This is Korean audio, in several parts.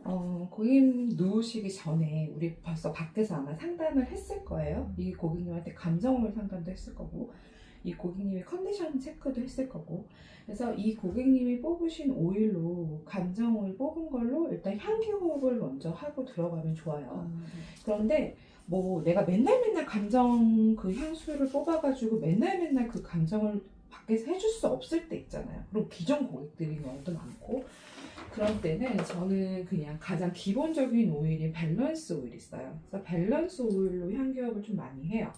고객님 누우시기 전에 우리 벌써 밖에서 아마 상담을 했을 거예요. 이 고객님한테 감정을 상담도 했을 거고, 이 고객님의 컨디션 체크도 했을 거고. 그래서 이 고객님이 뽑으신 오일로 감정 오일 뽑은 걸로 일단 향기 호흡을 먼저 하고 들어가면 좋아요. 그런데 뭐 내가 맨날 감정 그 향수를 뽑아가지고 맨날 그 감정을 밖에서 해줄 수 없을 때 있잖아요. 그럼 기존 고객들이 경우도 많고, 그런 때는 저는 그냥 가장 기본적인 오일인 밸런스 오일이 있어요. 그래서 밸런스 오일로 향기업을 좀 많이 해요.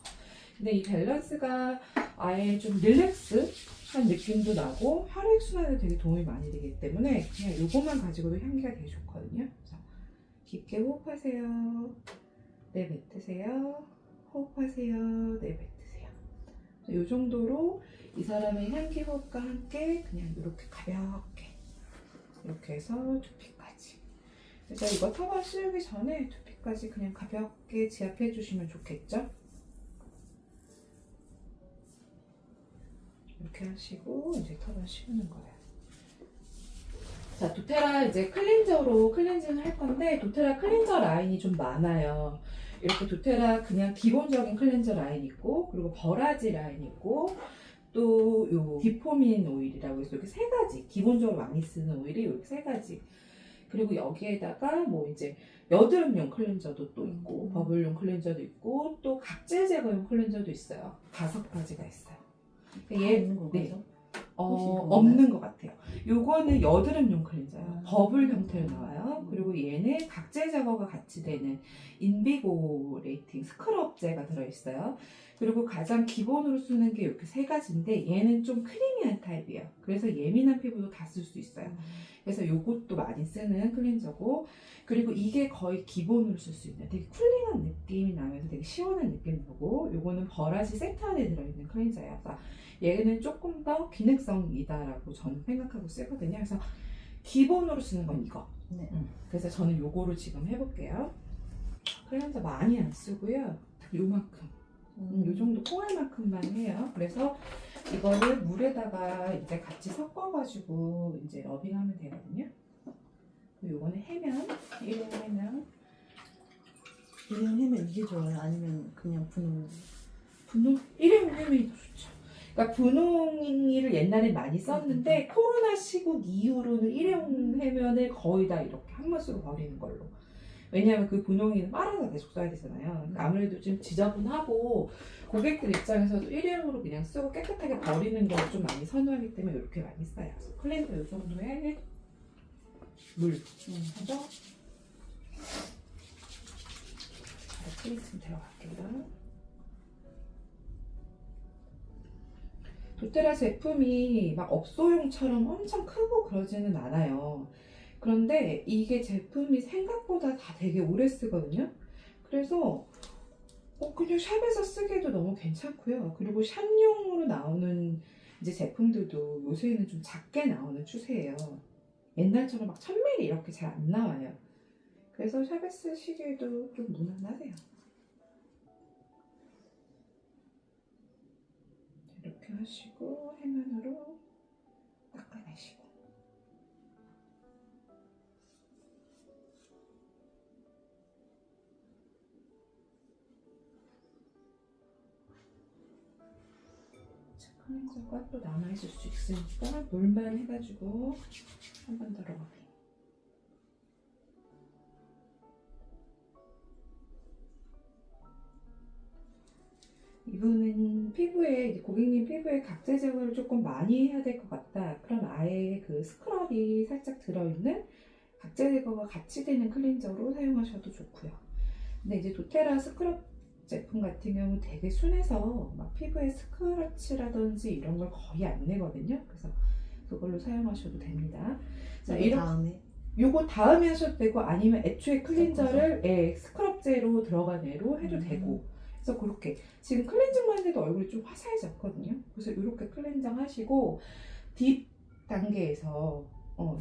근데 이 밸런스가 아예 좀 릴렉스한 느낌도 나고 혈액순환에 되게 도움이 많이 되기 때문에 그냥 이것만 가지고도 향기가 되게 좋거든요. 그래서 깊게 호흡하세요. 내뱉으세요. 호흡하세요. 내뱉으세요. 이 정도로 이 사람의 향기 호흡과 함께 그냥 이렇게 가볍게 이렇게 해서 두피까지. 그래서 이거 터번 씌우기 전에 두피까지 그냥 가볍게 지압해 주시면 좋겠죠? 이렇게 하시고 이제 터번 씌우는 거예요. 자, 도테라 이제 클렌저로 클렌징을 할 건데, 도테라 클렌저 라인이 좀 많아요. 이렇게 도테라 그냥 기본적인 클렌저 라인 있고, 그리고 버라지 라인 있고, 또 요 디포민 오일이라고 해서 이렇게 세 가지, 기본적으로 많이 쓰는 오일이 이렇게 세 가지. 그리고 여기에다가 뭐 이제 여드름용 클렌저도 또 있고, 버블용 클렌저도 있고, 또 각질 제거용 클렌저도 있어요. 5가지가 있어요. 얘 있는 건가요? 네. 없는 것 같아요. 요거는 여드름용 클렌저예요. 버블 형태로 나와요. 그리고 얘는 각질 제거가 같이 되는 인비고레이팅 스크럽제가 들어있어요. 그리고 가장 기본으로 쓰는 게 이렇게 세 가지인데, 얘는 좀 크리미한 타입이에요. 그래서 예민한 피부도 다 쓸 수 있어요. 그래서 요것도 많이 쓰는 클렌저고, 그리고 이게 거의 기본으로 쓸 수 있는 되게 쿨링한 느낌이 나면서 되게 시원한 느낌이 나고, 요거는 버라지 세트 안에 들어있는 클렌저예요. 그래서 얘는 조금 더 기능성이다라고 저는 생각하고 쓰거든요. 그래서 기본으로 쓰는 건 이거. 네. 그래서 저는 요거로 지금 해볼게요. 클렌저 많이 안 쓰고요. 요만큼. 요 정도 콩알만큼만 해요. 그래서 이거를 물에다가 이제 같이 섞어가지고 이제 러빙하면 되거든요. 요거는 해면, 일용 해면. 일용 해면 이게 좋아요? 아니면 그냥 분홍? 일용 해면이 더 좋죠. 그러니까 분홍이를 옛날에 많이 썼는데 코로나 시국 이후로는 일용 해면을 거의 다 이렇게 한 번씩으로 버리는 걸로. 왜냐하면 그 분홍이는 빨아서 계속 써야 되잖아요. 그러니까 아무래도 좀 지저분하고 고객들 입장에서도 일회용으로 그냥 쓰고 깨끗하게 버리는 걸 좀 많이 선호하기 때문에 이렇게 많이 써요. 클렌저 이 정도에 물 하죠. 트리트먼트 들어갈게요. 도테라 제품이 막 업소용처럼 엄청 크고 그러지는 않아요. 그런데 이게 제품이 생각보다 다 되게 오래 쓰거든요. 그래서 그냥 샵에서 쓰기에도 너무 괜찮고요. 그리고 샵용으로 나오는 이제 제품들도 요새는 좀 작게 나오는 추세예요. 옛날처럼 막 1000ml 이렇게 잘 안 나와요. 그래서 샵에 쓰시기에도 좀 무난하세요. 이렇게 하시고 해면으로 닦아내시고. 클렌저가 또 남아있을 수 있으니까 물만 해가지고 한 번 더 러빙. 이분은 피부에, 고객님 피부에 각질 제거를 조금 많이 해야 될 것 같다. 그럼 아예 그 스크럽이 살짝 들어있는 각질 제거가 같이 되는 클렌저로 사용하셔도 좋고요. 근데 이제 도테라 스크럽 제품 같은 경우 되게 순해서 막 피부에 스크래치라든지 이런 걸 거의 안 내거든요. 그래서 그걸로 사용하셔도 됩니다. 자, 이런 다음에 요거 다음에 하셔도 되고, 아니면 애초에 클렌저를 스크럽제로 들어간 애로 해도 되고. 그래서 그렇게 지금 클렌징만 해도 얼굴이 좀 화사해졌거든요. 그래서 이렇게 클렌징 하시고 딥 단계에서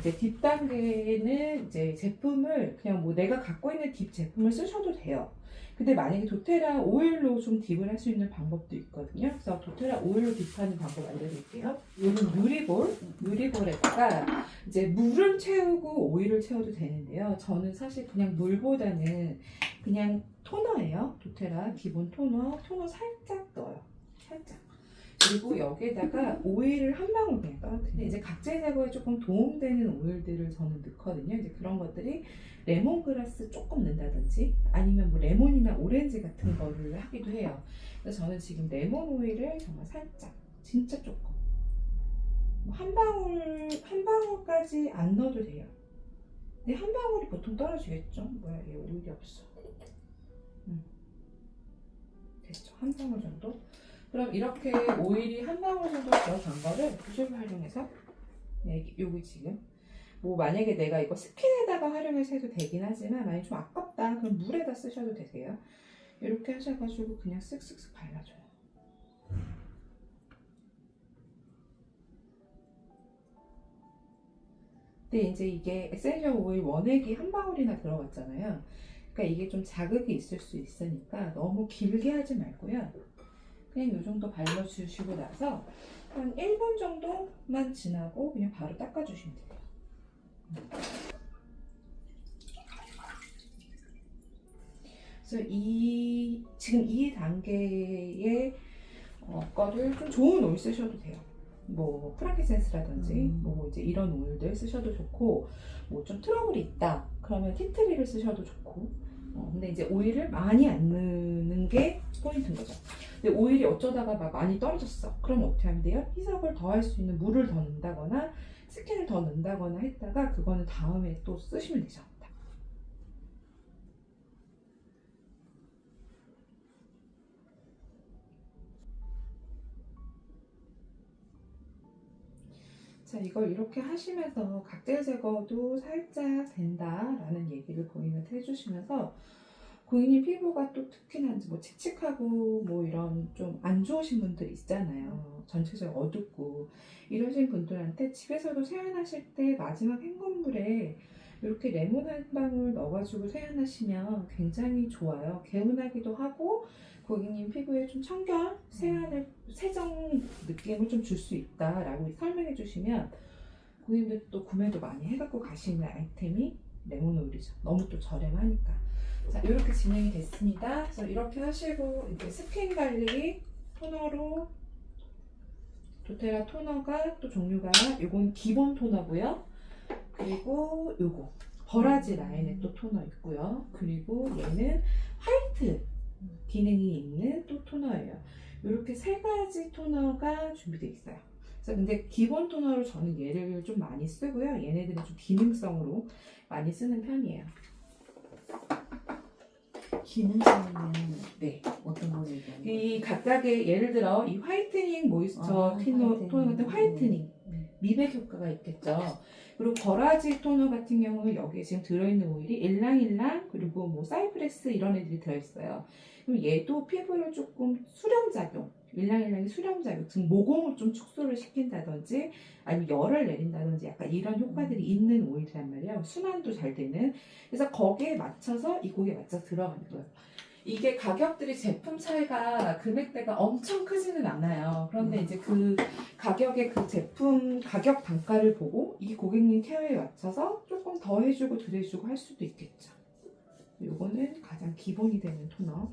이제 딥 단계는 이제 제품을 그냥 뭐 내가 갖고 있는 딥 제품을 쓰셔도 돼요. 근데 만약에 도테라 오일로 좀 딥을 할 수 있는 방법도 있거든요. 그래서 도테라 오일로 딥하는 방법 알려드릴게요. 이건 유리볼에다가 이제 물을 채우고 오일을 채워도 되는데요. 저는 사실 그냥 물보다는 그냥 토너예요. 도테라 기본 토너 살짝 넣어요. 살짝. 그리고 여기에다가 오일을 한 방울 그냥 떨어뜨려요. 이제 각질 제거에 조금 도움되는 오일들을 저는 넣거든요. 이제 그런 것들이 레몬그라스 조금 넣는다든지 아니면 뭐 레몬이나 오렌지 같은 거를 하기도 해요. 그래서 저는 지금 레몬 오일을 정말 살짝, 진짜 조금. 한 방울까지 안 넣어도 돼요. 근데 한 방울이 보통 떨어지겠죠? 뭐야, 얘 오일이 없어. 됐죠? 한 방울 정도? 그럼 이렇게 오일이 한 방울 정도 들어간 거를 붓을 활용해서 여기 지금 뭐 만약에 내가 이거 스킨에다가 활용해서 해도 되긴 하지만 만약에 좀 아깝다 그럼 물에다 쓰셔도 되세요. 이렇게 하셔가지고 그냥 쓱쓱쓱 발라줘요. 근데 이제 이게 에센셜 오일 원액이 한 방울이나 들어갔잖아요. 그러니까 이게 좀 자극이 있을 수 있으니까 너무 길게 하지 말고요. 그냥 이 정도 발라주시고 나서 한 1분 정도만 지나고 그냥 바로 닦아주시면 돼요. 그래서 지금 이 단계의 거를 좀 좋은 오일 쓰셔도 돼요. 뭐 프랑키센스라든지 뭐 이제 이런 오일들 쓰셔도 좋고 뭐 좀 트러블이 있다 그러면 티트리를 쓰셔도 좋고 근데 이제 오일을 많이 안 넣는 게 포인트인 거죠. 근데 오일이 어쩌다가 막 많이 떨어졌어. 그럼 어떻게 하면 돼요? 희석을 더 할 수 있는 물을 더 넣는다거나 스킨을 더 넣는다거나 했다가 그거는 다음에 또 쓰시면 되죠. 자, 이걸 이렇게 하시면서 각질 제거도 살짝 된다라는 얘기를 고객님한테 해주시면서 고객님 피부가 또 특히나 뭐 칙칙하고 뭐 이런 좀 안 좋으신 분들 있잖아요. 전체적으로 어둡고 이러신 분들한테 집에서도 세안하실 때 마지막 헹군물에 이렇게 레몬 한 방울 넣어가지고 세안하시면 굉장히 좋아요. 개운하기도 하고 고객님 피부에 좀 청결, 세정 느낌을 좀 줄 수 있다라고 설명해 주시면 고객님들 또 구매도 많이 해갖고 가시는 아이템이 레몬 오일이죠. 너무 또 저렴하니까. 자, 이렇게 진행이 됐습니다. 그래서 이렇게 하시고 이제 스킨 관리 토너로 도테라 토너가 또 종류가 요건 기본 토너고요. 그리고 요거 버라지 라인에 또 토너 있고요. 그리고 얘는 화이트 기능이 있는 또 토너예요. 이렇게 세 가지 토너가 준비되어 있어요. 그래서 근데 기본 토너로 저는 얘를 좀 많이 쓰고요. 얘네들은 좀 기능성으로 많이 쓰는 편이에요. 기능성이면 네. 어떤 걸 얘기하는 거예요? 이 각각의 예를 들어 이 화이트닝 모이스처 토너 같은 화이트닝 미백 효과가 있겠죠. 그리고 버라지 토너 같은 경우는 여기에 지금 들어있는 오일이 일랑일랑 그리고 뭐 사이프레스 이런 애들이 들어있어요. 그럼 얘도 피부를 조금 수렴작용, 일랑일랑이 수렴작용, 즉 모공을 좀 축소를 시킨다든지 아니면 열을 내린다든지 약간 이런 효과들이 있는 오일이란 말이에요. 순환도 잘 되는. 그래서 거기에 맞춰서 이 곡에 맞춰서 들어가는 거예요. 이게 가격들이 제품 차이가 금액대가 엄청 크지는 않아요. 그런데 이제 그 가격의 그 제품 가격 단가를 보고 이 고객님 케어에 맞춰서 조금 더 해주고 덜 해주고 할 수도 있겠죠. 요거는 가장 기본이 되는 토너.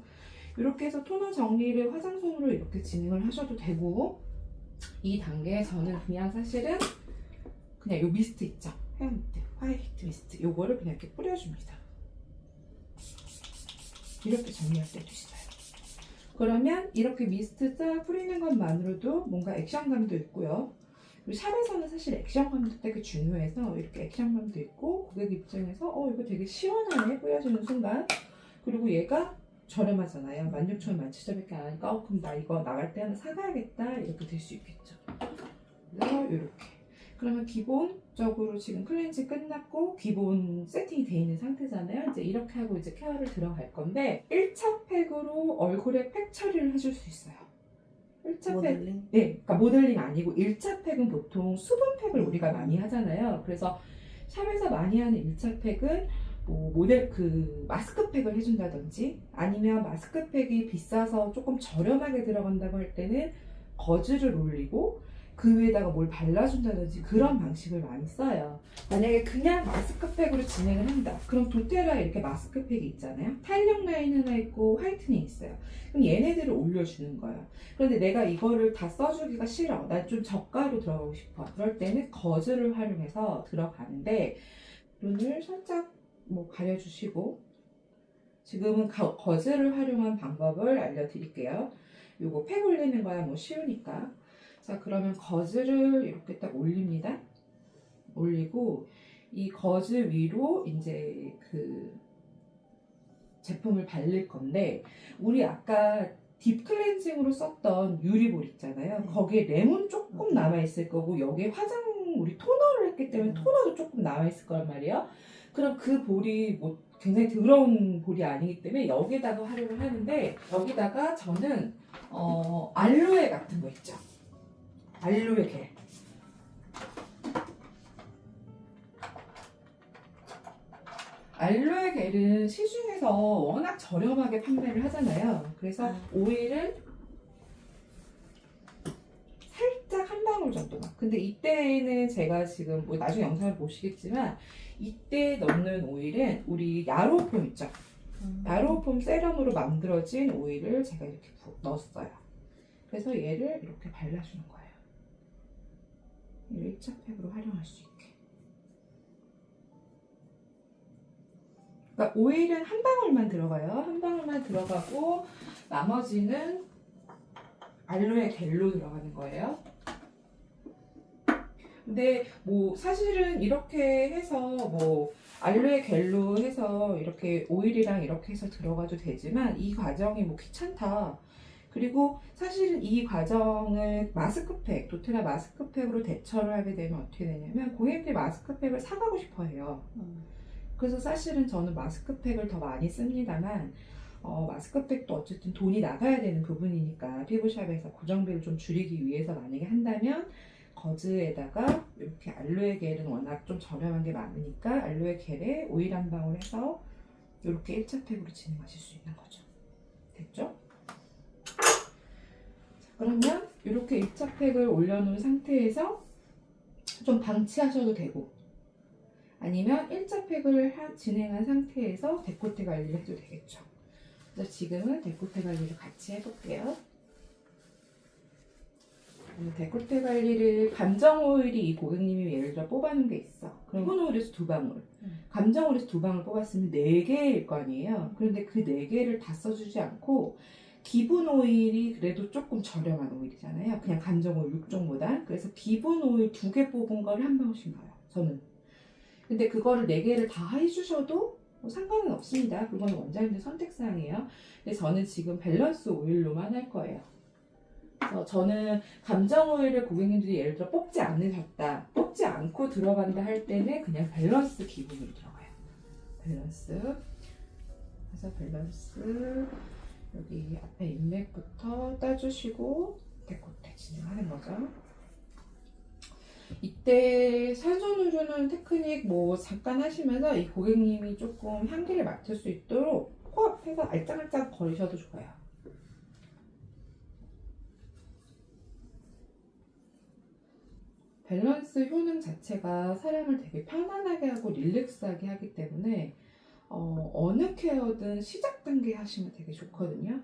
이렇게 해서 토너 정리를 화장솜으로 이렇게 진행을 하셔도 되고 이 단계에 저는 그냥 사실은 그냥 요 미스트 있죠. 헤어 미스트, 화이트 미스트 요거를 그냥 이렇게 뿌려줍니다. 이렇게 정리할 때도 있어요. 그러면 이렇게 미스트 싹 뿌리는 것만으로도 뭔가 액션감도 있고요. 그리고 샵에서는 사실 액션감도 되게 중요해서 이렇게 액션감도 있고 고객 입장에서 이거 되게 시원하네 뿌려지는 순간. 그리고 얘가 저렴하잖아요. 16,000원, 17,000원밖에 안 하니까 그럼 나 이거 나갈 때 하나 사가야겠다 이렇게 될 수 있겠죠. 그래서 이렇게. 그러면 기본적으로 지금 클렌징 끝났고 기본 세팅이 돼 있는 상태잖아요. 이제 이렇게 하고 이제 케어를 들어갈 건데 1차 팩으로 얼굴에 팩 처리를 해줄 수 있어요. 1차 팩, 모델링? 네, 그러니까 모델링 아니고 1차 팩은 보통 수분팩을 우리가 음. 많이 하잖아요. 그래서 샵에서 많이 하는 1차 팩은 뭐 모델 그 마스크팩을 해준다든지 아니면 마스크팩이 비싸서 조금 저렴하게 들어간다고 할 때는 거즈를 올리고 그 위에다가 뭘 발라준다든지 그런 방식을 많이 써요. 만약에 그냥 마스크팩으로 진행을 한다. 그럼 도테라에 이렇게 마스크팩이 있잖아요. 탄력 라인 하나 있고 화이트닝 있어요. 그럼 얘네들을 올려주는 거예요. 그런데 내가 이거를 다 써주기가 싫어. 난 좀 저가로 들어가고 싶어. 그럴 때는 거즈를 활용해서 들어가는데 눈을 살짝 뭐 가려주시고 지금은 거즈를 활용한 방법을 알려드릴게요. 요거 팩 올리는 거야 뭐 쉬우니까. 자 그러면 거즈를 이렇게 딱 올립니다. 올리고 이 거즈 위로 이제 그 제품을 바를 건데 우리 아까 딥 클렌징으로 썼던 유리볼 있잖아요. 거기에 레몬 조금 남아있을 거고 여기에 우리 토너를 했기 때문에 토너도 조금 남아있을 거란 말이에요. 그럼 그 볼이 뭐 굉장히 더러운 볼이 아니기 때문에 여기다가 활용을 하는데 여기다가 저는 알로에 같은 거 있죠. 알로에 겔. 알로에 겔은 시중에서 워낙 저렴하게 판매를 하잖아요. 그래서 오일을 살짝 한 방울 정도만. 근데 이때는 제가 지금 뭐 나중에 영상을 보시겠지만 이때 넣는 오일은 우리 야로폼 있죠. 야로폼 세럼으로 만들어진 오일을 제가 이렇게 넣었어요. 그래서 얘를 이렇게 발라주는 거예요. 얘를 1차 팩으로 활용할 수 있게. 그러니까 오일은 한 방울만 들어가요. 한 방울만 들어가고 나머지는 알로에 겔로 들어가는 거예요. 근데 뭐 사실은 이렇게 해서 뭐 알로에 겔로 해서 이렇게 오일이랑 이렇게 해서 들어가도 되지만 이 과정이 뭐 귀찮다. 그리고 사실은 이 과정을 마스크팩, 도테라 마스크팩으로 대처를 하게 되면 어떻게 되냐면 고객들이 마스크팩을 사가고 싶어 해요. 그래서 사실은 저는 마스크팩을 더 많이 씁니다만 마스크팩도 어쨌든 돈이 나가야 되는 부분이니까 피부샵에서 고정비를 좀 줄이기 위해서 만약에 한다면 거즈에다가 이렇게 알로에 겔은 워낙 좀 저렴한 게 많으니까 알로에 겔에 오일 한 방울 해서 이렇게 1차 팩으로 진행하실 수 있는 거죠. 됐죠? 자, 그러면 이렇게 1차 팩을 올려놓은 상태에서 좀 방치하셔도 되고 아니면 1차 팩을 진행한 상태에서 데콜테 관리를 해도 되겠죠. 그래서 지금은 데콜테 관리를 같이 해볼게요. 데콜테 관리를 감정 오일이 이 고객님이 예를 들어 뽑아놓은 게 있어. 그럼 기본 오일에서 2방울, 감정 오일에서 2방울 뽑았으면 4개일 거 아니에요. 그런데 그 4개를 다 써주지 않고 기본 오일이 그래도 조금 저렴한 오일이잖아요. 그냥 감정 오일 6종보다. 그래서 기본 오일 2개 뽑은 거를 한 방울씩 넣어요. 저는. 근데 그거를 4개를 다 해주셔도 뭐 상관은 없습니다. 그건 원장님들 선택사항이에요. 근데 저는 지금 밸런스 오일로만 할 거예요. 그래서 저는 감정 오일을 고객님들이 예를 들어 뽑지 않으셨다, 뽑지 않고 들어간다 할 때는 그냥 밸런스 기본으로 들어가요. 밸런스. 그래서 밸런스 여기 앞에 인맥부터 따주시고 데코테 진행하는 거죠. 이때 산소 누르는 테크닉 뭐 잠깐 하시면서 이 고객님이 조금 향기를 맡을 수 있도록 코앞에서 알짱알짱 거리셔도 좋아요. 밸런스 효능 자체가 사람을 되게 편안하게 하고 릴렉스하게 하기 때문에 어느 케어든 시작 단계 하시면 되게 좋거든요.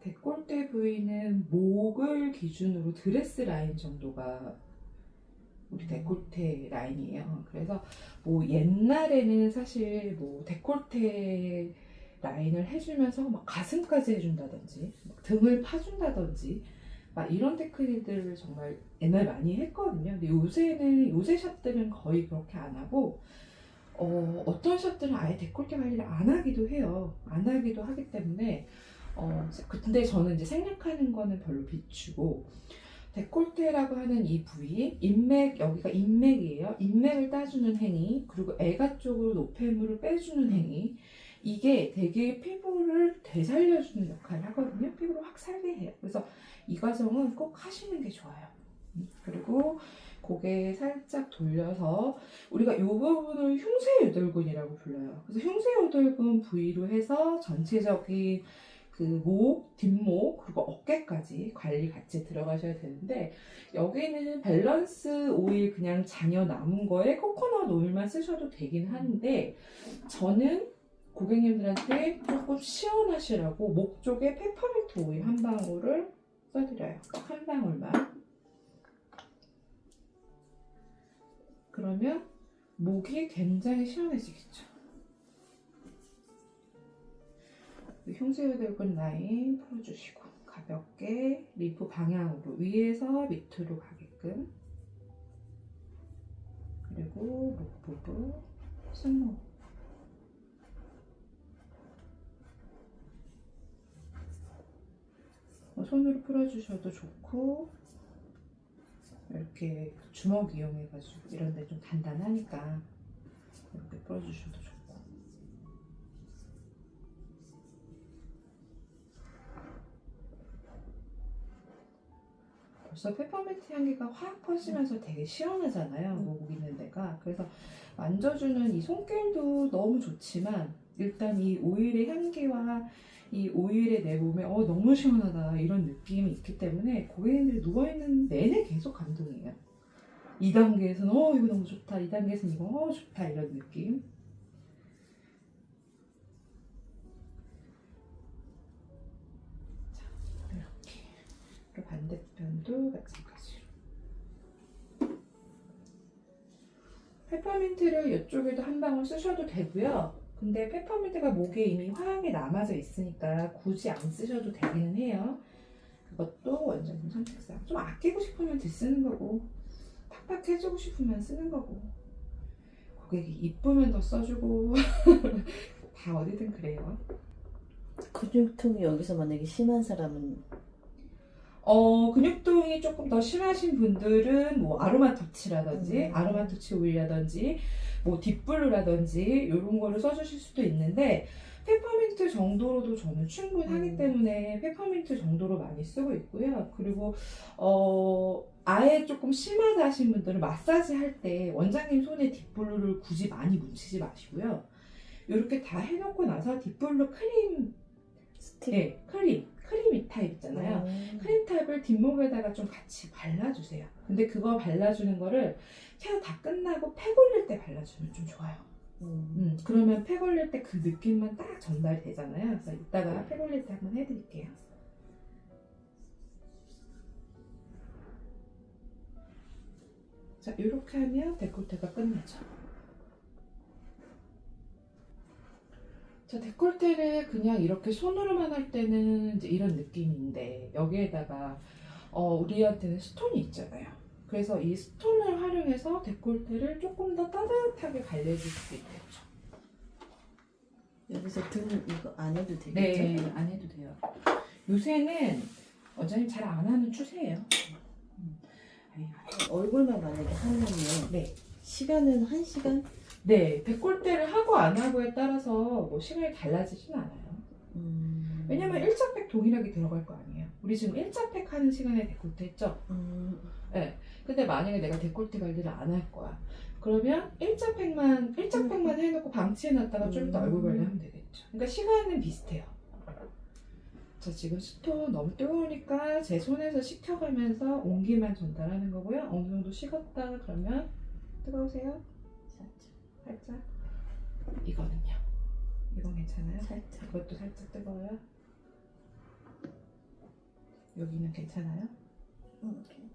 데콜테 부위는 목을 기준으로 드레스 라인 정도가 우리 데콜테 라인이에요. 그래서 뭐 옛날에는 사실 뭐 데콜테 라인을 해주면서 막 가슴까지 해준다든지 막 등을 파준다든지 막 이런 테크닉들을 정말 옛날에 많이 했거든요. 근데 요새 샵들은 거의 그렇게 안 하고 어떤 샵들은 아예 데콜테 관리를 안 하기도 해요. 안 하기도 하기 때문에 근데 저는 이제 생략하는 거는 별로 비추고, 데콜테라고 하는 이 부위, 인맥, 여기가 인맥이에요. 인맥을 따주는 행위, 그리고 애가 쪽으로 노폐물을 빼주는 행위. 이게 되게 피부를 되살려주는 역할을 하거든요. 피부를 확 살게 해요. 그래서 이 과정은 꼭 하시는 게 좋아요. 그리고 고개 살짝 돌려서 우리가 이 부분을 흉쇄요돌근이라고 불러요. 그래서 흉쇄요돌근 부위로 해서 전체적인 그 목, 뒷목, 그리고 어깨까지 관리 같이 들어가셔야 되는데, 여기는 밸런스 오일 그냥 잔여 남은 거에 코코넛 오일만 쓰셔도 되긴 하는데, 저는 고객님들한테 조금 시원하시라고 목 쪽에 페퍼민트 오일 한 방울을 써드려요. 한 방울만. 그러면 목이 굉장히 시원해지겠죠. 흉쇄요돌근 라인 풀어주시고 가볍게 림프 방향으로 위에서 밑으로 가게끔, 그리고 목 부분, 승모, 손으로 풀어주셔도 좋고, 이렇게 주먹 이용해가지고 이런 데 좀 단단하니까 이렇게 풀어주셔도 좋고. 벌써 페퍼민트 향기가 확 퍼지면서 되게 시원하잖아요. 목 있는 데가. 그래서 만져주는 이 손길도 너무 좋지만, 일단 이 오일의 향기와 이 오일의 내 몸에 너무 시원하다 이런 느낌이 있기 때문에 고객님들이 누워있는 내내 계속 감동이에요. 2단계에서는 이거 너무 좋다, 2단계에서는 이거 좋다 이런 느낌. 자, 이렇게. 그리고 반대편도 마찬가지로. 페퍼민트를 이쪽에도 한 방울 쓰셔도 되고요. 근데 페퍼민트가 목에 이미 화향이 남아져 있으니까 굳이 안 쓰셔도 되기는 해요. 그것도 원장님 선택사항. 좀 아끼고 싶으면 쓰는 거고, 팍팍 해주고 싶으면 쓰는 거고, 고객이 이쁘면 더 써주고 다 어디든 그래요. 근육통이 여기서 만약에 심한 사람은 근육통이 조금 더 심하신 분들은 뭐 아로마 터치라든지 아로마 터치 오일이라든지 뭐 딥블루라든지 이런 거를 써주실 수도 있는데, 페퍼민트 정도로도 저는 충분하기 때문에 페퍼민트 정도로 많이 쓰고 있고요. 그리고 아예 조금 심하다 하신 분들은 마사지 할 때 원장님 손에 딥블루를 굳이 많이 묻히지 마시고요. 이렇게 다 해놓고 나서 딥블루 크림, 스틱? 네, 크림 타입 있잖아요. 크림 타입을 뒷목에다가 좀 같이 발라주세요. 근데 그거 발라주는 거를 케어 다 끝나고 팩 올릴 때 발라주면 좀 좋아요. 그러면 팩 올릴 때 그 느낌만 딱 전달되잖아요. 그래서 이따가 팩 올릴 때 한번 해드릴게요. 자, 이렇게 하면 데콜테가 끝나죠. 자, 데콜테를 그냥 이렇게 손으로만 할 때는 이제 이런 느낌인데, 여기에다가 우리한테는 스톤이 있잖아요. 그래서 이 스톤을 활용해서 데콜테를 조금 더 따뜻하게 갈려줄 수 있겠죠. 여기서 등 이거 안 해도 되겠죠? 네, 안 해도 돼요. 요새는 원장님 잘 안 하는 추세예요. 얼굴만 만약에 하면요. 네. 시간은 1시간? 네, 데콜테를 하고 안 하고에 따라서 뭐 시간이 달라지진 않아요. 왜냐면 1차 팩 동일하게 들어갈 거 아니에요. 우리 지금 1차 팩 하는 시간에 데콜테 했죠? 네. 근데 만약에 내가 데콜테 관리를 안 할 거야. 그러면 1차 팩만 해놓고 방치해놨다가 좀 이따 얼굴 관리하면 되겠죠. 그러니까 시간은 비슷해요. 자, 지금 스톤 너무 뜨거우니까 제 손에서 식혀가면서 온기만 전달하는 거고요. 어느 정도 식었다 그러면, 뜨거우세요? 살짝. 이거는요? 이건 괜찮아요? 살짝. 이것도 살짝 뜨거워요? 여기는 괜찮아요?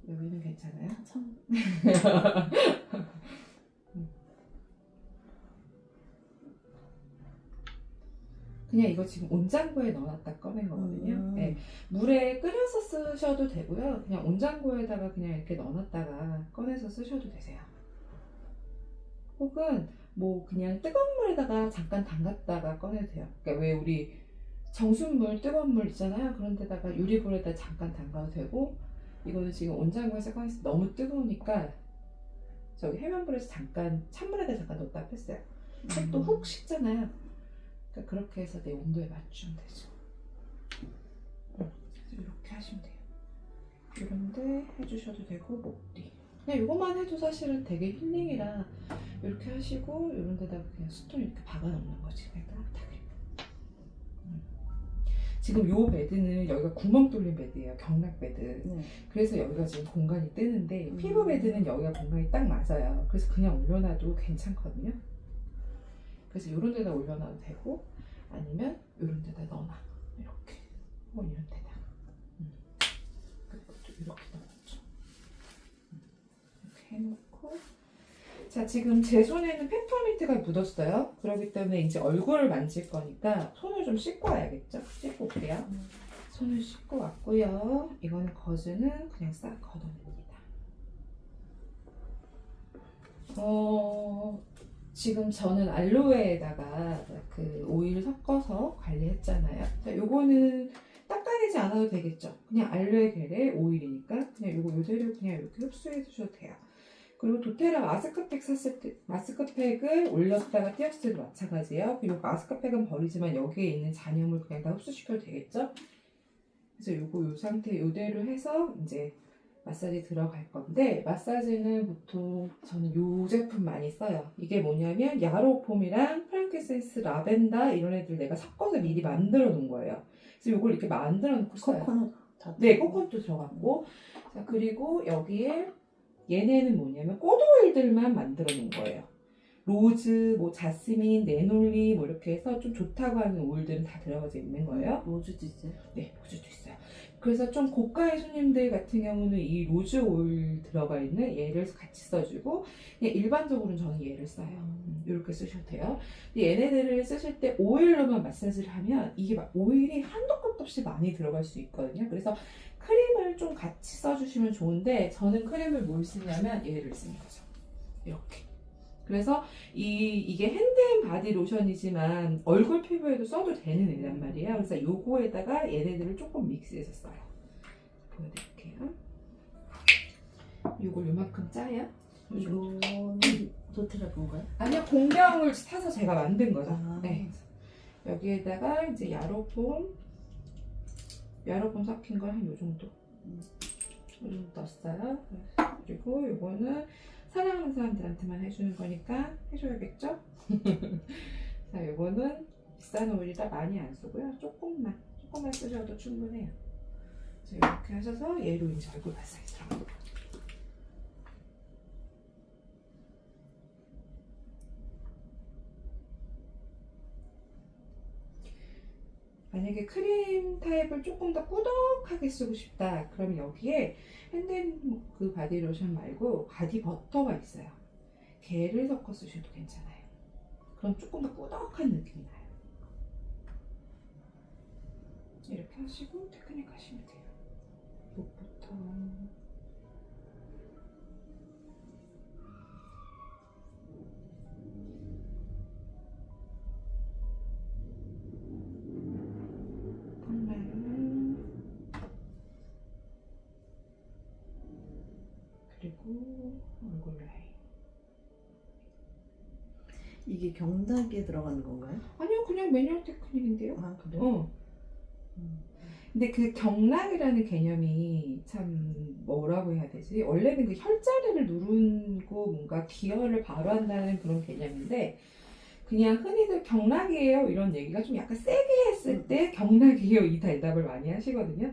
여기는 괜찮아요? 그냥 이거 지금 온장고에 넣어놨다 꺼낸 거거든요. 네, 물에 끓여서 쓰셔도 되고요. 그냥 온장고에다가 그냥 이렇게 넣어놨다가 꺼내서 쓰셔도 되세요. 혹은 뭐 그냥 뜨거운 물에다가 잠깐 담갔다가 꺼내도 돼요. 그러니까 왜 우리 정수물, 뜨거운 물 있잖아요. 그런 데다가 유리불에다 잠깐 담가도 되고, 이거는 지금 온장고에서 꺼냈을 때 너무 뜨거우니까 저기 해면불에서 잠깐 찬물에다 잠깐 넣었다 뺐어요. 책도 훅 식잖아요. 그러니까 그렇게 해서 내 온도에 맞추면 되죠. 그래서 이렇게 하시면 돼요. 이런데 해주셔도 되고, 목뒤 그냥 이것만 해도 사실은 되게 힐링이라 이렇게 하시고, 이런 데다가 그냥 스톤 이렇게 박아 놓는 거지. 그냥 따뜻하게. 지금 요 베드는 여기가 구멍 뚫린 베드예요. 경락 베드. 네. 그래서 여기가 지금 공간이 뜨는데, 피부 베드는 여기가 공간이 딱 맞아요. 그래서 그냥 올려놔도 괜찮거든요. 그래서 요런 데다 올려놔도 되고, 아니면 요런 데다 넣어놔. 이렇게. 이런 데다. 그것도 이렇게 넣어놓죠. 이렇게 해놓고. 자, 지금 제 손에는 페퍼민트가 묻었어요. 그렇기 때문에 이제 얼굴을 만질 거니까 손을 좀 씻고 와야겠죠? 씻고 올게요. 손을 씻고 왔고요. 이거는 거즈는 그냥 싹 걷어냅니다. 지금 저는 알로에에다가 그 오일 섞어서 관리했잖아요. 자, 요거는 닦아내지 않아도 되겠죠? 그냥 알로에 겔에 오일이니까 그냥 요거 요대로 그냥 이렇게 흡수해 주셔도 돼요. 그리고 도테라 마스크팩 샀을 때 마스크팩을 올렸다가 띄었을 때도 마찬가지예요. 그리고 마스크팩은 버리지만 여기에 있는 잔여물 그냥 다 흡수시켜도 되겠죠? 그래서 요거 요 상태 요대로 해서 이제 마사지 들어갈 건데, 마사지는 보통 저는 요 제품 많이 써요. 이게 뭐냐면 야로폼이랑 프랑키센스, 라벤더 이런 애들 내가 섞어서 미리 만들어 놓은 거예요. 그래서 요걸 이렇게 만들어 놓고 써요. 코코넛 다. 네, 코코넛도 들어갔고. 자, 그리고 여기에 얘네는 뭐냐면 꽃오일들만 만들어 놓은 거예요. 로즈, 뭐 자스민, 네놀리 뭐 이렇게 해서 좀 좋다고 하는 오일들은 다 들어가져 있는 거예요. 로즈도 있어요? 네, 로즈도 있어요. 그래서 좀 고가의 손님들 같은 경우는 이 로즈 오일 들어가 있는 얘를 같이 써주고, 그냥 일반적으로는 저는 얘를 써요. 이렇게 쓰셔도 돼요. 근데 얘네들을 쓰실 때 오일로만 마사지를 하면 이게 막 오일이 한도 끝도 없이 많이 들어갈 수 있거든요. 그래서 크림을 좀 같이 써주시면 좋은데, 저는 크림을 뭘 쓰냐면 얘를 쓰는 거죠. 이렇게. 그래서 이게 핸드앤 바디 로션이지만 얼굴 피부에도 써도 되는 애란 말이에요. 그래서 요거에다가 얘네들을 조금 믹스해서 써요. 보여드릴게요. 요걸 요만큼 짜요. 이거는 도테라 건가요? 아니요, 공병을 사서 제가 만든 거죠. 아. 네. 여기에다가 이제 야로폼 섞인 걸 한 요 정도. 넣었어요. 그리고 요거는 사랑하는 사람들한테만 해주는 거니까 해줘야겠죠? 자, 요거는 비싼 오일이라 많이 안 쓰고요. 조금만 쓰셔도 충분해요. 자, 이렇게 하셔서 얘로 이제 얼굴 마사지 들어갑니다. 만약에 크림 타입을 조금 더 꾸덕하게 쓰고 싶다, 그러면 여기에 핸드앤 그 바디 로션 말고 바디 버터가 있어요. 걔를 섞어 쓰셔도 괜찮아요. 그럼 조금 더 꾸덕한 느낌이 나요. 이렇게 하시고 테크닉 하시면 돼요. 목부터 그리고 얼굴 라인. 이게 경락에 들어가는 건가요? 아니요, 그냥 매뉴얼 테크닉인데요. 아 그래요? 근데 그 경락이라는 개념이 참 뭐라고 해야 되지? 원래는 그 혈자리를 누르고 뭔가 기혈을 바로 한다는 그런 개념인데, 그냥 흔히들 경락이에요 이런 얘기가 좀 약간 세게 했을 때 경락이에요 이 대답을 많이 하시거든요.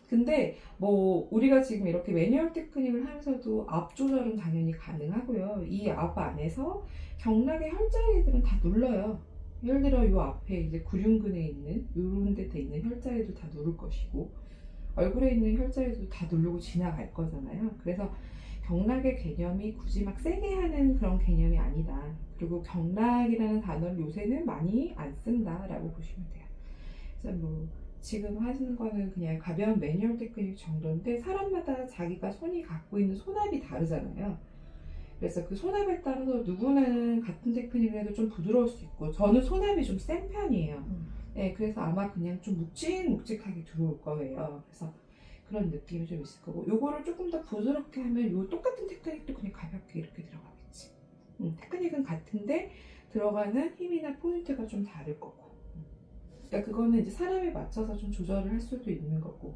근데 뭐 우리가 지금 이렇게 매뉴얼 테크닉을 하면서도 앞 조절은 당연히 가능하고요. 이 앞 안에서 경락의 혈자리들은 다 눌러요. 예를 들어 이 앞에 이제 구륜근에 있는 이런 데 있는 혈자리도 다 누를 것이고, 얼굴에 있는 혈자리도 다 누르고 지나갈 거잖아요. 그래서 경락의 개념이 굳이 막 세게 하는 그런 개념이 아니다. 그리고 경락이라는 단어를 요새는 많이 안 쓴다라고 보시면 돼요. 그래서 뭐 지금 하시는 거는 그냥 가벼운 매뉴얼 테크닉 정도인데, 사람마다 자기가 손이 갖고 있는 손압이 다르잖아요. 그래서 그 손압에 따라서 누구는 같은 테크닉을 해도 좀 부드러울 수 있고, 저는 손압이 좀 센 편이에요. 네, 그래서 아마 그냥 좀 묵직묵직하게 들어올 거예요. 그래서 그런 느낌이 좀 있을 거고, 요거를 조금 더 부드럽게 하면 요 똑같은 테크닉도 그냥 가볍게 이렇게 들어가겠지. 테크닉은 같은데 들어가는 힘이나 포인트가 좀 다를 거고. 그러니까 그거는 이제 사람에 맞춰서 좀 조절을 할 수도 있는 거고.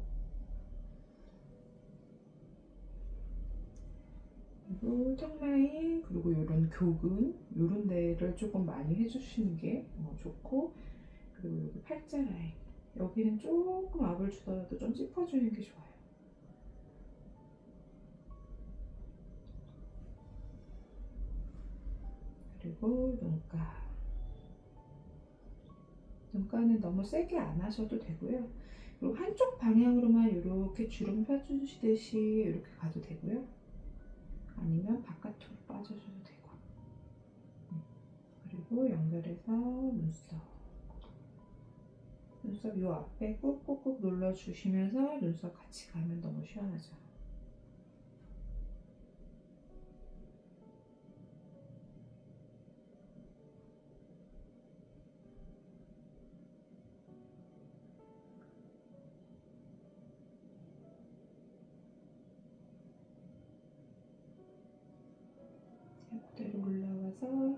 그리고 턱라인, 그리고 요런 교근, 요런 데를 조금 많이 해주시는 게 좋고, 그리고 여기 팔자 라인, 여기는 조금 압을 주더라도 좀 짚어주는 게 좋아요. 그리고 눈가는 너무 세게 안 하셔도 되고요. 그리고 한쪽 방향으로만 이렇게 주름 펴주시듯이 이렇게 가도 되고요. 아니면 바깥으로 빠져줘도 되고. 그리고 연결해서 눈썹 요 앞에 꾹꾹꾹 눌러주시면서 눈썹 같이 가면 너무 시원하죠. 그대로 올라와서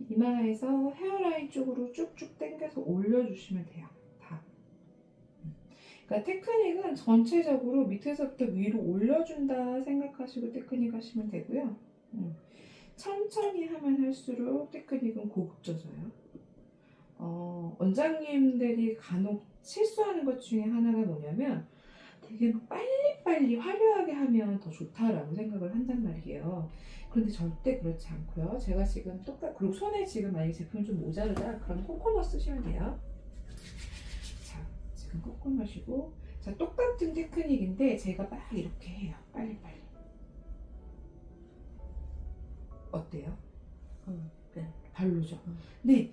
이마에서 헤어라인 쪽으로 쭉쭉 당겨서 올려주시면 돼요. 다. 그러니까 테크닉은 전체적으로 밑에서부터 위로 올려준다 생각하시고 테크닉 하시면 되고요. 천천히 하면 할수록 테크닉은 고급져져요. 원장님들이 간혹 실수하는 것 중에 하나가 뭐냐면 되게 막 빨리빨리 화려하게 하면 더 좋다라고 생각을 한단 말이에요. 그런데 절대 그렇지 않고요. 제가 지금 그리고 손에 지금 만약에 제품이 좀 모자르다 그럼 코코넛 쓰시면 돼요. 자, 지금 코코넛이고, 자, 똑같은 테크닉인데 제가 막 이렇게 해요. 빨리빨리. 어때요? 네. 별로죠.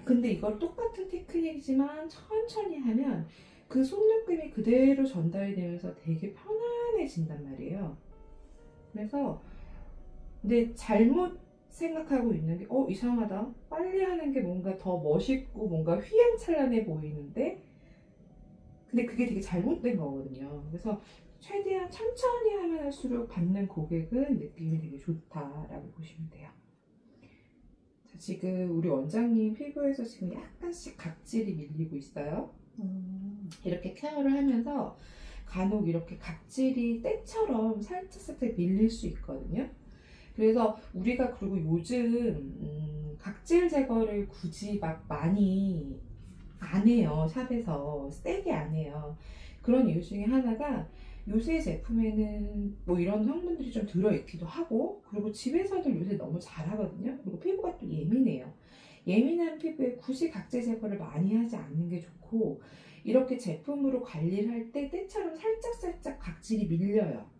근데 이걸 똑같은 테크닉이지만 천천히 하면 그 손느낌이 그대로 전달이 되면서 되게 편안해진단 말이에요. 그래서 근데 잘못 생각하고 있는 게 이상하다. 빨리 하는 게 뭔가 더 멋있고 뭔가 휘황찬란해 보이는데 근데 그게 되게 잘못된 거거든요. 그래서 최대한 천천히 하면 할수록 받는 고객은 느낌이 되게 좋다라고 보시면 돼요. 자, 지금 우리 원장님 피부에서 지금 약간씩 각질이 밀리고 있어요. 이렇게 케어를 하면서 간혹 이렇게 각질이 때처럼 살짝살짝 밀릴 수 있거든요. 그래서 우리가 그리고 요즘 각질 제거를 굳이 막 많이 안 해요. 샵에서 세게 안 해요. 그런 이유 중에 하나가 요새 제품에는 뭐 이런 성분들이 좀 들어있기도 하고, 그리고 집에서도 요새 너무 잘하거든요. 그리고 피부가 또 예민해요. 예민한 피부에 굳이 각질 제거를 많이 하지 않는 게 좋고, 이렇게 제품으로 관리를 할 때 때처럼 살짝살짝 각질이 밀려요.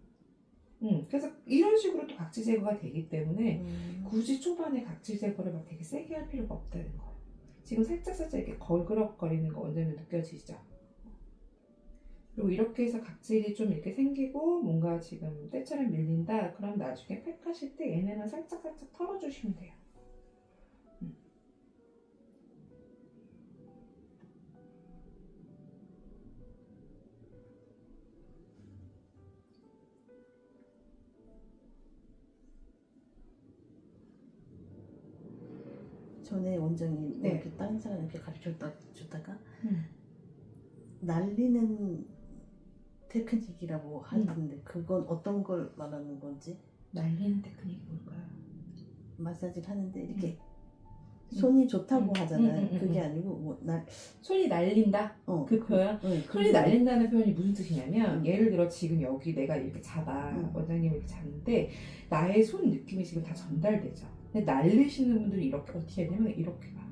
그래서 이런 식으로 또 각질 제거가 되기 때문에 굳이 초반에 각질 제거를 막 되게 세게 할 필요가 없다는 거예요. 지금 살짝살짝 이렇게 걸그럭거리는 거 원장님 느껴지시죠? 그리고 이렇게 해서 각질이 좀 이렇게 생기고 뭔가 지금 때처럼 밀린다. 그럼 나중에 팩하실 때 얘네만 살짝살짝 털어주시면 돼요. 전에 원장님 네. 이렇게 다른 사람한테 가르쳐줬다가 날리는 테크닉이라고 하는데 그건 어떤 걸 말하는 건지? 날리는 테크닉이 뭘까요? 마사지를 하는데 이렇게 손이 좋다고 하잖아요. 그게 그게 아니고 손이 날린다? 그 표현? 손이 날린다는 표현이 무슨 뜻이냐면 예를 들어 지금 여기 내가 이렇게 잡아 원장님을 이렇게 잡는데 나의 손 느낌이 지금 다 전달되죠. 근데 날리시는 분들이 이렇게 어떻게 해야 되면 이렇게 가.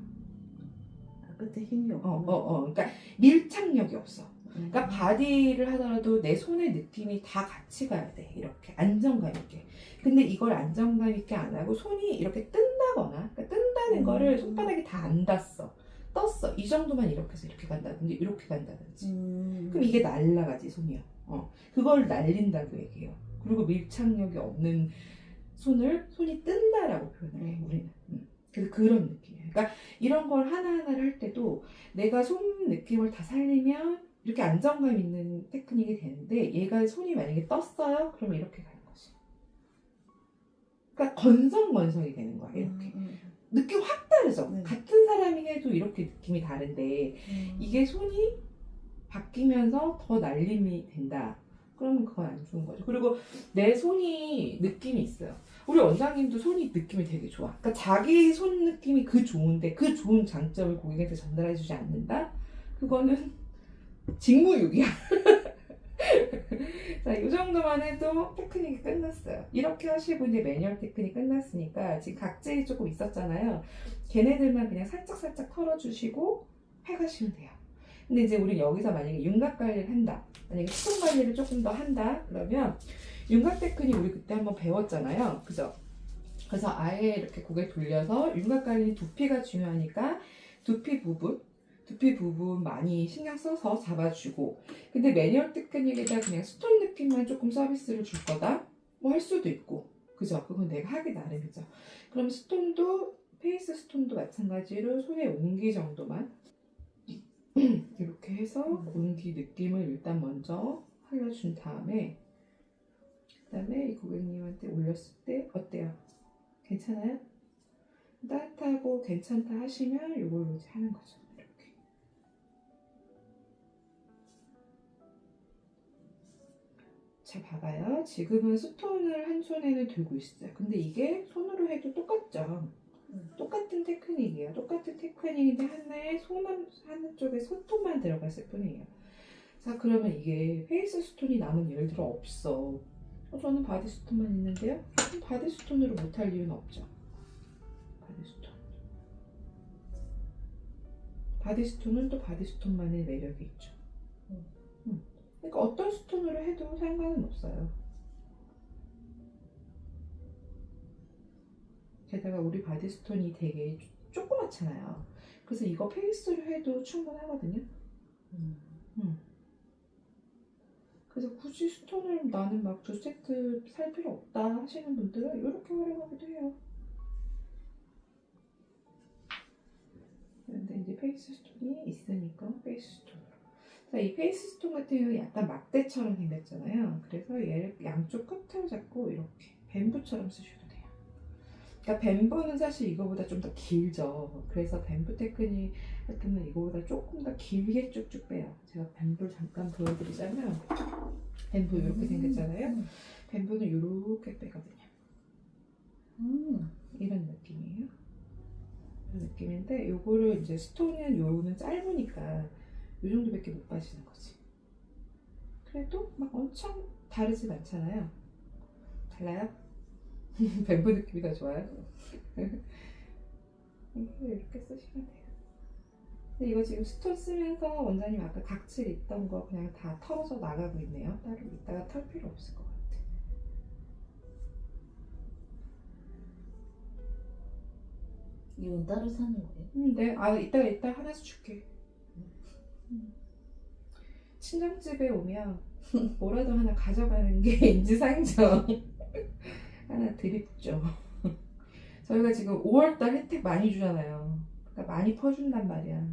끝에 힘이 없고. 그러니까 밀착력이 없어. 그러니까 바디를 하더라도 내 손의 느낌이 다 같이 가야 돼. 이렇게 안정감 있게. 근데 이걸 안정감 있게 안 하고 손이 이렇게 뜬다거나, 그러니까 뜬다는 거를 손바닥이 다 안 닿았어. 떴어. 이 정도만 이렇게 해서 이렇게 간다든지 이렇게 간다든지. 그럼 이게 날라가지 손이요. 그걸 날린다고 얘기해요. 그리고 밀착력이 없는 손이 뜬다라고 표현을 해 우리는. 그래서 그런 느낌이에요. 그러니까 이런 걸 하나하나를 할 때도 내가 손 느낌을 다 살리면 이렇게 안정감 있는 테크닉이 되는데 얘가 손이 만약에 떴어요? 그러면 이렇게 가는 거지. 그러니까 건성건성이 되는 거야. 이렇게. 느낌 확 다르죠? 네. 같은 사람이 해도 이렇게 느낌이 다른데 이게 손이 바뀌면서 더 날림이 된다. 그러면 그건 안 좋은 거죠. 그리고 내 손이 느낌이 있어요. 우리 원장님도 손이 느낌이 되게 좋아. 그러니까 자기 손 느낌이 그 좋은데 그 좋은 장점을 고객한테 전달해주지 않는다? 그거는 직무유기야. 자, 이 정도만 해도 테크닉이 끝났어요. 이렇게 하시고 이제 매뉴얼 테크닉 끝났으니까 지금 각질이 조금 있었잖아요. 걔네들만 그냥 살짝살짝 털어주시고 해가시면 돼요. 근데 이제 우리 여기서 만약에 윤곽 관리를 한다. 만약에 수분 관리를 조금 더 한다. 그러면 윤곽 테크닉 우리 그때 한번 배웠잖아요. 그죠? 그래서 아예 이렇게 고개 돌려서 윤곽 관리 두피가 중요하니까 두피 부분 많이 신경 써서 잡아주고 근데 매뉴얼 테크닉에다 그냥 스톤 느낌만 조금 서비스를 줄 거다? 뭐 할 수도 있고 그죠? 그건 내가 하기 나름이죠. 그럼 스톤도 페이스 스톤도 마찬가지로 손에 온기 정도만 이렇게 해서 온기 느낌을 일단 먼저 살려준 다음에 그 다음에 이 고객님한테 올렸을 때 어때요? 괜찮아요? 따뜻하고 괜찮다 하시면 이걸로 이제 하는 거죠. 이렇게. 자, 봐봐요. 지금은 스톤을 한 손에는 들고 있어요. 근데 이게 손으로 해도 똑같죠? 똑같은 테크닉이에요. 똑같은 테크닉인데 하나에 하는 쪽에 손톱만 들어갔을 뿐이에요. 자, 그러면 이게 페이스 스톤이 남은 예를 들어 없어. 저는 바디 스톤만 있는데요. 그럼 바디 스톤으로 못할 이유는 없죠. 바디 스톤. 바디 스톤은 또 바디 스톤만의 매력이 있죠. 그러니까 어떤 스톤으로 해도 상관은 없어요. 게다가 우리 바디 스톤이 되게 조그맣잖아요. 그래서 이거 페이스로 해도 충분하거든요. 그래서 굳이 스톤을 나는 막 2세트 살 필요 없다 하시는 분들은 이렇게 활용하기도 해요. 근데 이제 페이스 스톤이 있으니까 페이스 스톤으로. 자, 이 페이스 스톤 같은 경우는 약간 막대처럼 생겼잖아요. 그래서 얘를 양쪽 끝을 잡고 이렇게 뱀부처럼 쓰셔도 돼요. 그러니까 뱀부는 사실 이거보다 좀 더 길죠. 그래서 뱀부 테크닉 같은 건 이거보다 조금 더 길게 쭉쭉 빼요. 제가 뱀부를 잠깐 보여드리자면 뱀부 이렇게 생겼잖아요. 뱀부는 이렇게 빼거든요. 이런 느낌이에요. 이런 느낌인데 요거를 이제 스톤은 요는 짧으니까 요 정도밖에 못 빠지는 거지. 그래도 막 엄청 다르진 않잖아요. 달라요? 뱀부 느낌이 더 좋아요? 이렇게 쓰시면 돼요. 근데 이거 지금 스톤 쓰면서 원장님 아까 각질 있던 거 그냥 다 털어져 나가고 있네요. 따로 이따가 털 필요 없을 것 같아. 이건 따로 사는 거예요? 네. 이따 하나씩 줄게. 친정집에 오면 뭐라도 하나 가져가는 게 인지상정. 하나 드립죠. 저희가 지금 5월달 혜택 많이 주잖아요. 그러니까 많이 퍼준단 말이야.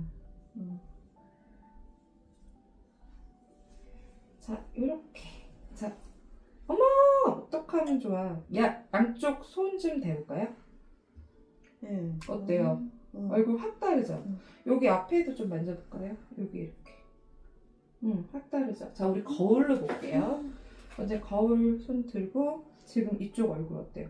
자, 요렇게. 자, 어머! 어떡하면 좋아. 야, 양쪽 손 좀 대볼까요? 네. 어때요? 얼굴 확 다르죠? 여기 앞에도 좀 만져볼까요? 여기 이렇게. 확 다르죠? 자, 우리 거울로 볼게요. 먼저 거울 손 들고 지금 이쪽 얼굴 어때요?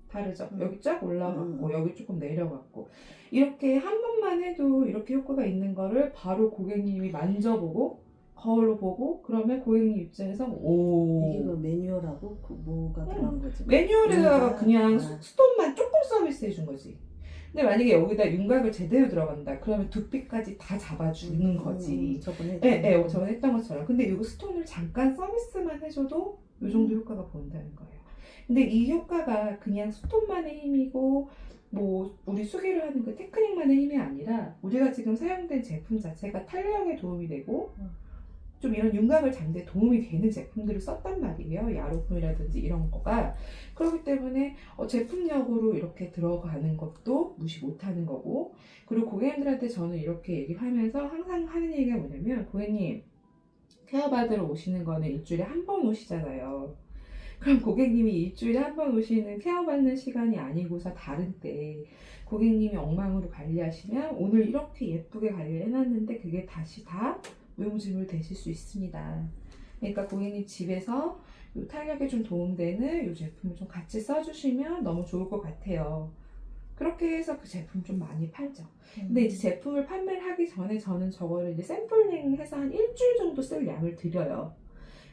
다르죠? 여기 쫙 올라갔고 여기 조금 내려갔고 이렇게 한 번만 해도 이렇게 효과가 있는 거를 바로 고객님이 만져보고 거울로 보고 그러면 고객님 입장에서 오 이게 뭐 매뉴얼하고 뭐가 들어간 거지? 매뉴얼에다가 그냥 스톤만 조금 서비스 해준 거지. 근데 만약에 여기다 윤곽을 제대로 들어간다 그러면 두피까지 다 잡아주는 거지. 저번에 저번에 했던 것처럼. 근데 이거 스톤을 잠깐 서비스만 해줘도 이 정도 효과가 보인다는 거예요. 근데 이 효과가 그냥 스톤만의 힘이고 뭐 우리 수기를 하는 그 테크닉만의 힘이 아니라 우리가 지금 사용된 제품 자체가 탄력에 도움이 되고 좀 이런 윤곽을 잡는 데 도움이 되는 제품들을 썼단 말이에요. 야로폼이라든지 이런 거가. 그렇기 때문에 제품력으로 이렇게 들어가는 것도 무시 못하는 거고, 그리고 고객님들한테 저는 이렇게 얘기를 하면서 항상 하는 얘기가 뭐냐면, 고객님 케어받으러 오시는 거는 일주일에 한 번 오시잖아요. 그럼 고객님이 일주일에 한 번 오시는 케어받는 시간이 아니고서 다른 때 고객님이 엉망으로 관리하시면 오늘 이렇게 예쁘게 관리를 해놨는데 그게 다시 다 무용지물 되실 수 있습니다. 그러니까 고객님 집에서 요 탄력에 좀 도움되는 이 제품을 좀 같이 써주시면 너무 좋을 것 같아요. 그렇게 해서 그 제품 좀 많이 팔죠. 근데 이제 제품을 판매를 하기 전에 저는 저거를 이제 샘플링 해서 한 일주일 정도 쓸 양을 드려요.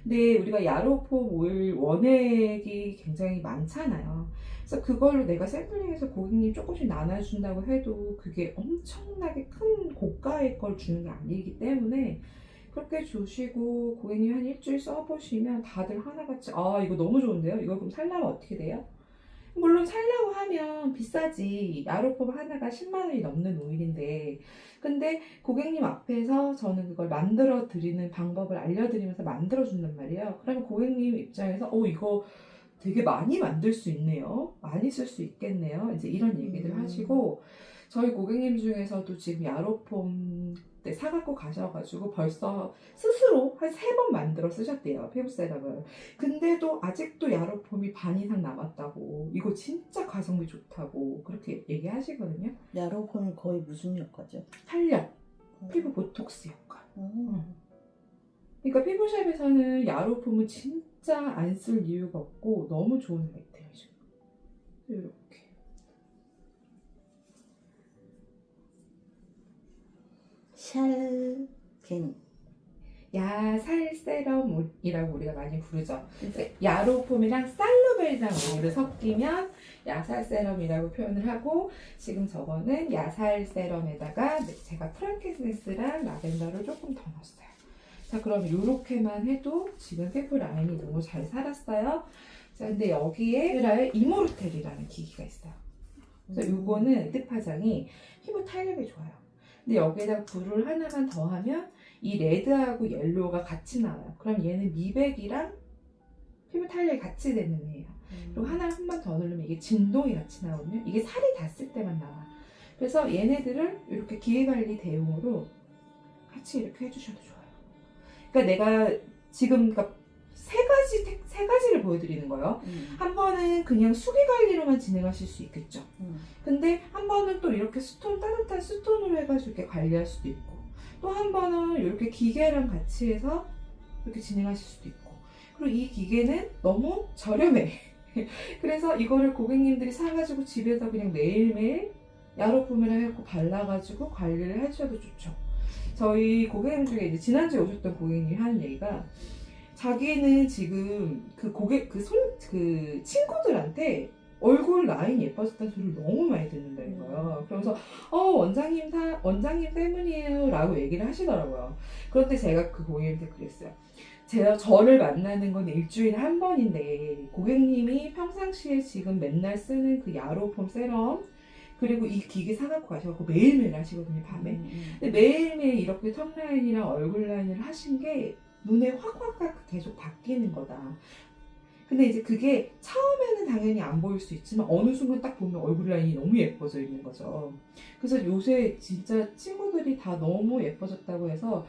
근데 우리가 야로폼 오일 원액이 굉장히 많잖아요. 그래서 그걸로 내가 샘플링해서 고객님 조금씩 나눠준다고 해도 그게 엄청나게 큰 고가의 걸 주는 게 아니기 때문에 그렇게 주시고 고객님 한 일주일 써보시면 다들 하나같이 아 이거 너무 좋은데요? 이거 그럼 살려면 어떻게 돼요? 물론 살려고 하면 비싸지. 야로폼 하나가 10만 원이 넘는 오일인데 근데 고객님 앞에서 저는 그걸 만들어 드리는 방법을 알려드리면서 만들어 준단 말이에요. 그러면 고객님 입장에서 이거 되게 많이 만들 수 있네요. 많이 쓸 수 있겠네요. 이제 이런 얘기들 하시고 저희 고객님 중에서도 지금 야로폼 때 사갖고 가셔가지고 벌써 스스로 한 3번 만들어 쓰셨대요. 피부 세럼을. 근데도 아직도 야로폼이 반 이상 남았다고 이거 진짜 가성비 좋다고 그렇게 얘기하시거든요. 야로폼이 거의 무슨 효과죠? 탄력, 피부 보톡스 효과. 그러니까 피부샵에서는 야로폼은 진짜 안 쓸 이유가 없고 너무 좋은 아이템이죠. 이렇게. 샬겐 야살 세럼이라고 우리가 많이 부르죠. 야로폼이랑 살루벨이랑 오일을 섞이면 야살 세럼이라고 표현을 하고 지금 저거는 야살 세럼에다가 제가 프랑키센스랑 라벤더를 조금 더 넣었어요. 자 그럼 이렇게만 해도 지금 피부 라인이 너무 잘 살았어요. 자 근데 여기에 헤라의 이모르텔이라는 기기가 있어요. 그래서 이거는 뜨파장이 피부 탄력에 좋아요. 근데 여기에다 불을 하나만 더 하면 이 레드하고 옐로우가 같이 나와요. 그럼 얘는 미백이랑 피부 탄력이 같이 되는 애예요. 그리고 하나 한 번 더 누르면 이게 진동이 같이 나오면 이게 살이 닿았을 때만 나와. 그래서 얘네들을 이렇게 기계관리 대용으로 같이 이렇게 해주셔도 좋아요. 그러니까 내가 지금 세 가지를 보여드리는 거예요. 한 번은 그냥 수기 관리로만 진행하실 수 있겠죠. 근데 한 번은 또 이렇게 따뜻한 스톤으로 해가지고 이렇게 관리할 수도 있고, 또 한 번은 이렇게 기계랑 같이 해서 이렇게 진행하실 수도 있고, 그리고 이 기계는 너무 저렴해. 그래서 이거를 고객님들이 사가지고 집에서 그냥 매일매일 야로폼이랑 해갖고 발라가지고 관리를 해주셔도 좋죠. 저희 고객님 중에 이제 지난주에 오셨던 고객님이 하는 얘기가 자기는 지금 그 친구들한테 얼굴 라인 예뻐졌다는 소리를 너무 많이 듣는다는 거예요. 그러면서 원장님 때문이에요 라고 얘기를 하시더라고요. 그런데 제가 그 고객님한테 그랬어요. 저를 만나는 건 일주일에 한 번인데 고객님이 평상시에 지금 맨날 쓰는 그 야로폼 세럼 그리고 이 기계 사갖고 가셔서 매일매일 하시거든요, 밤에. 근데 매일매일 이렇게 턱 라인이랑 얼굴 라인을 하신 게 눈에 확 계속 바뀌는 거다. 근데 이제 그게 처음에는 당연히 안 보일 수 있지만 어느 순간 딱 보면 얼굴 라인이 너무 예뻐져 있는 거죠. 그래서 요새 진짜 친구들이 다 너무 예뻐졌다고 해서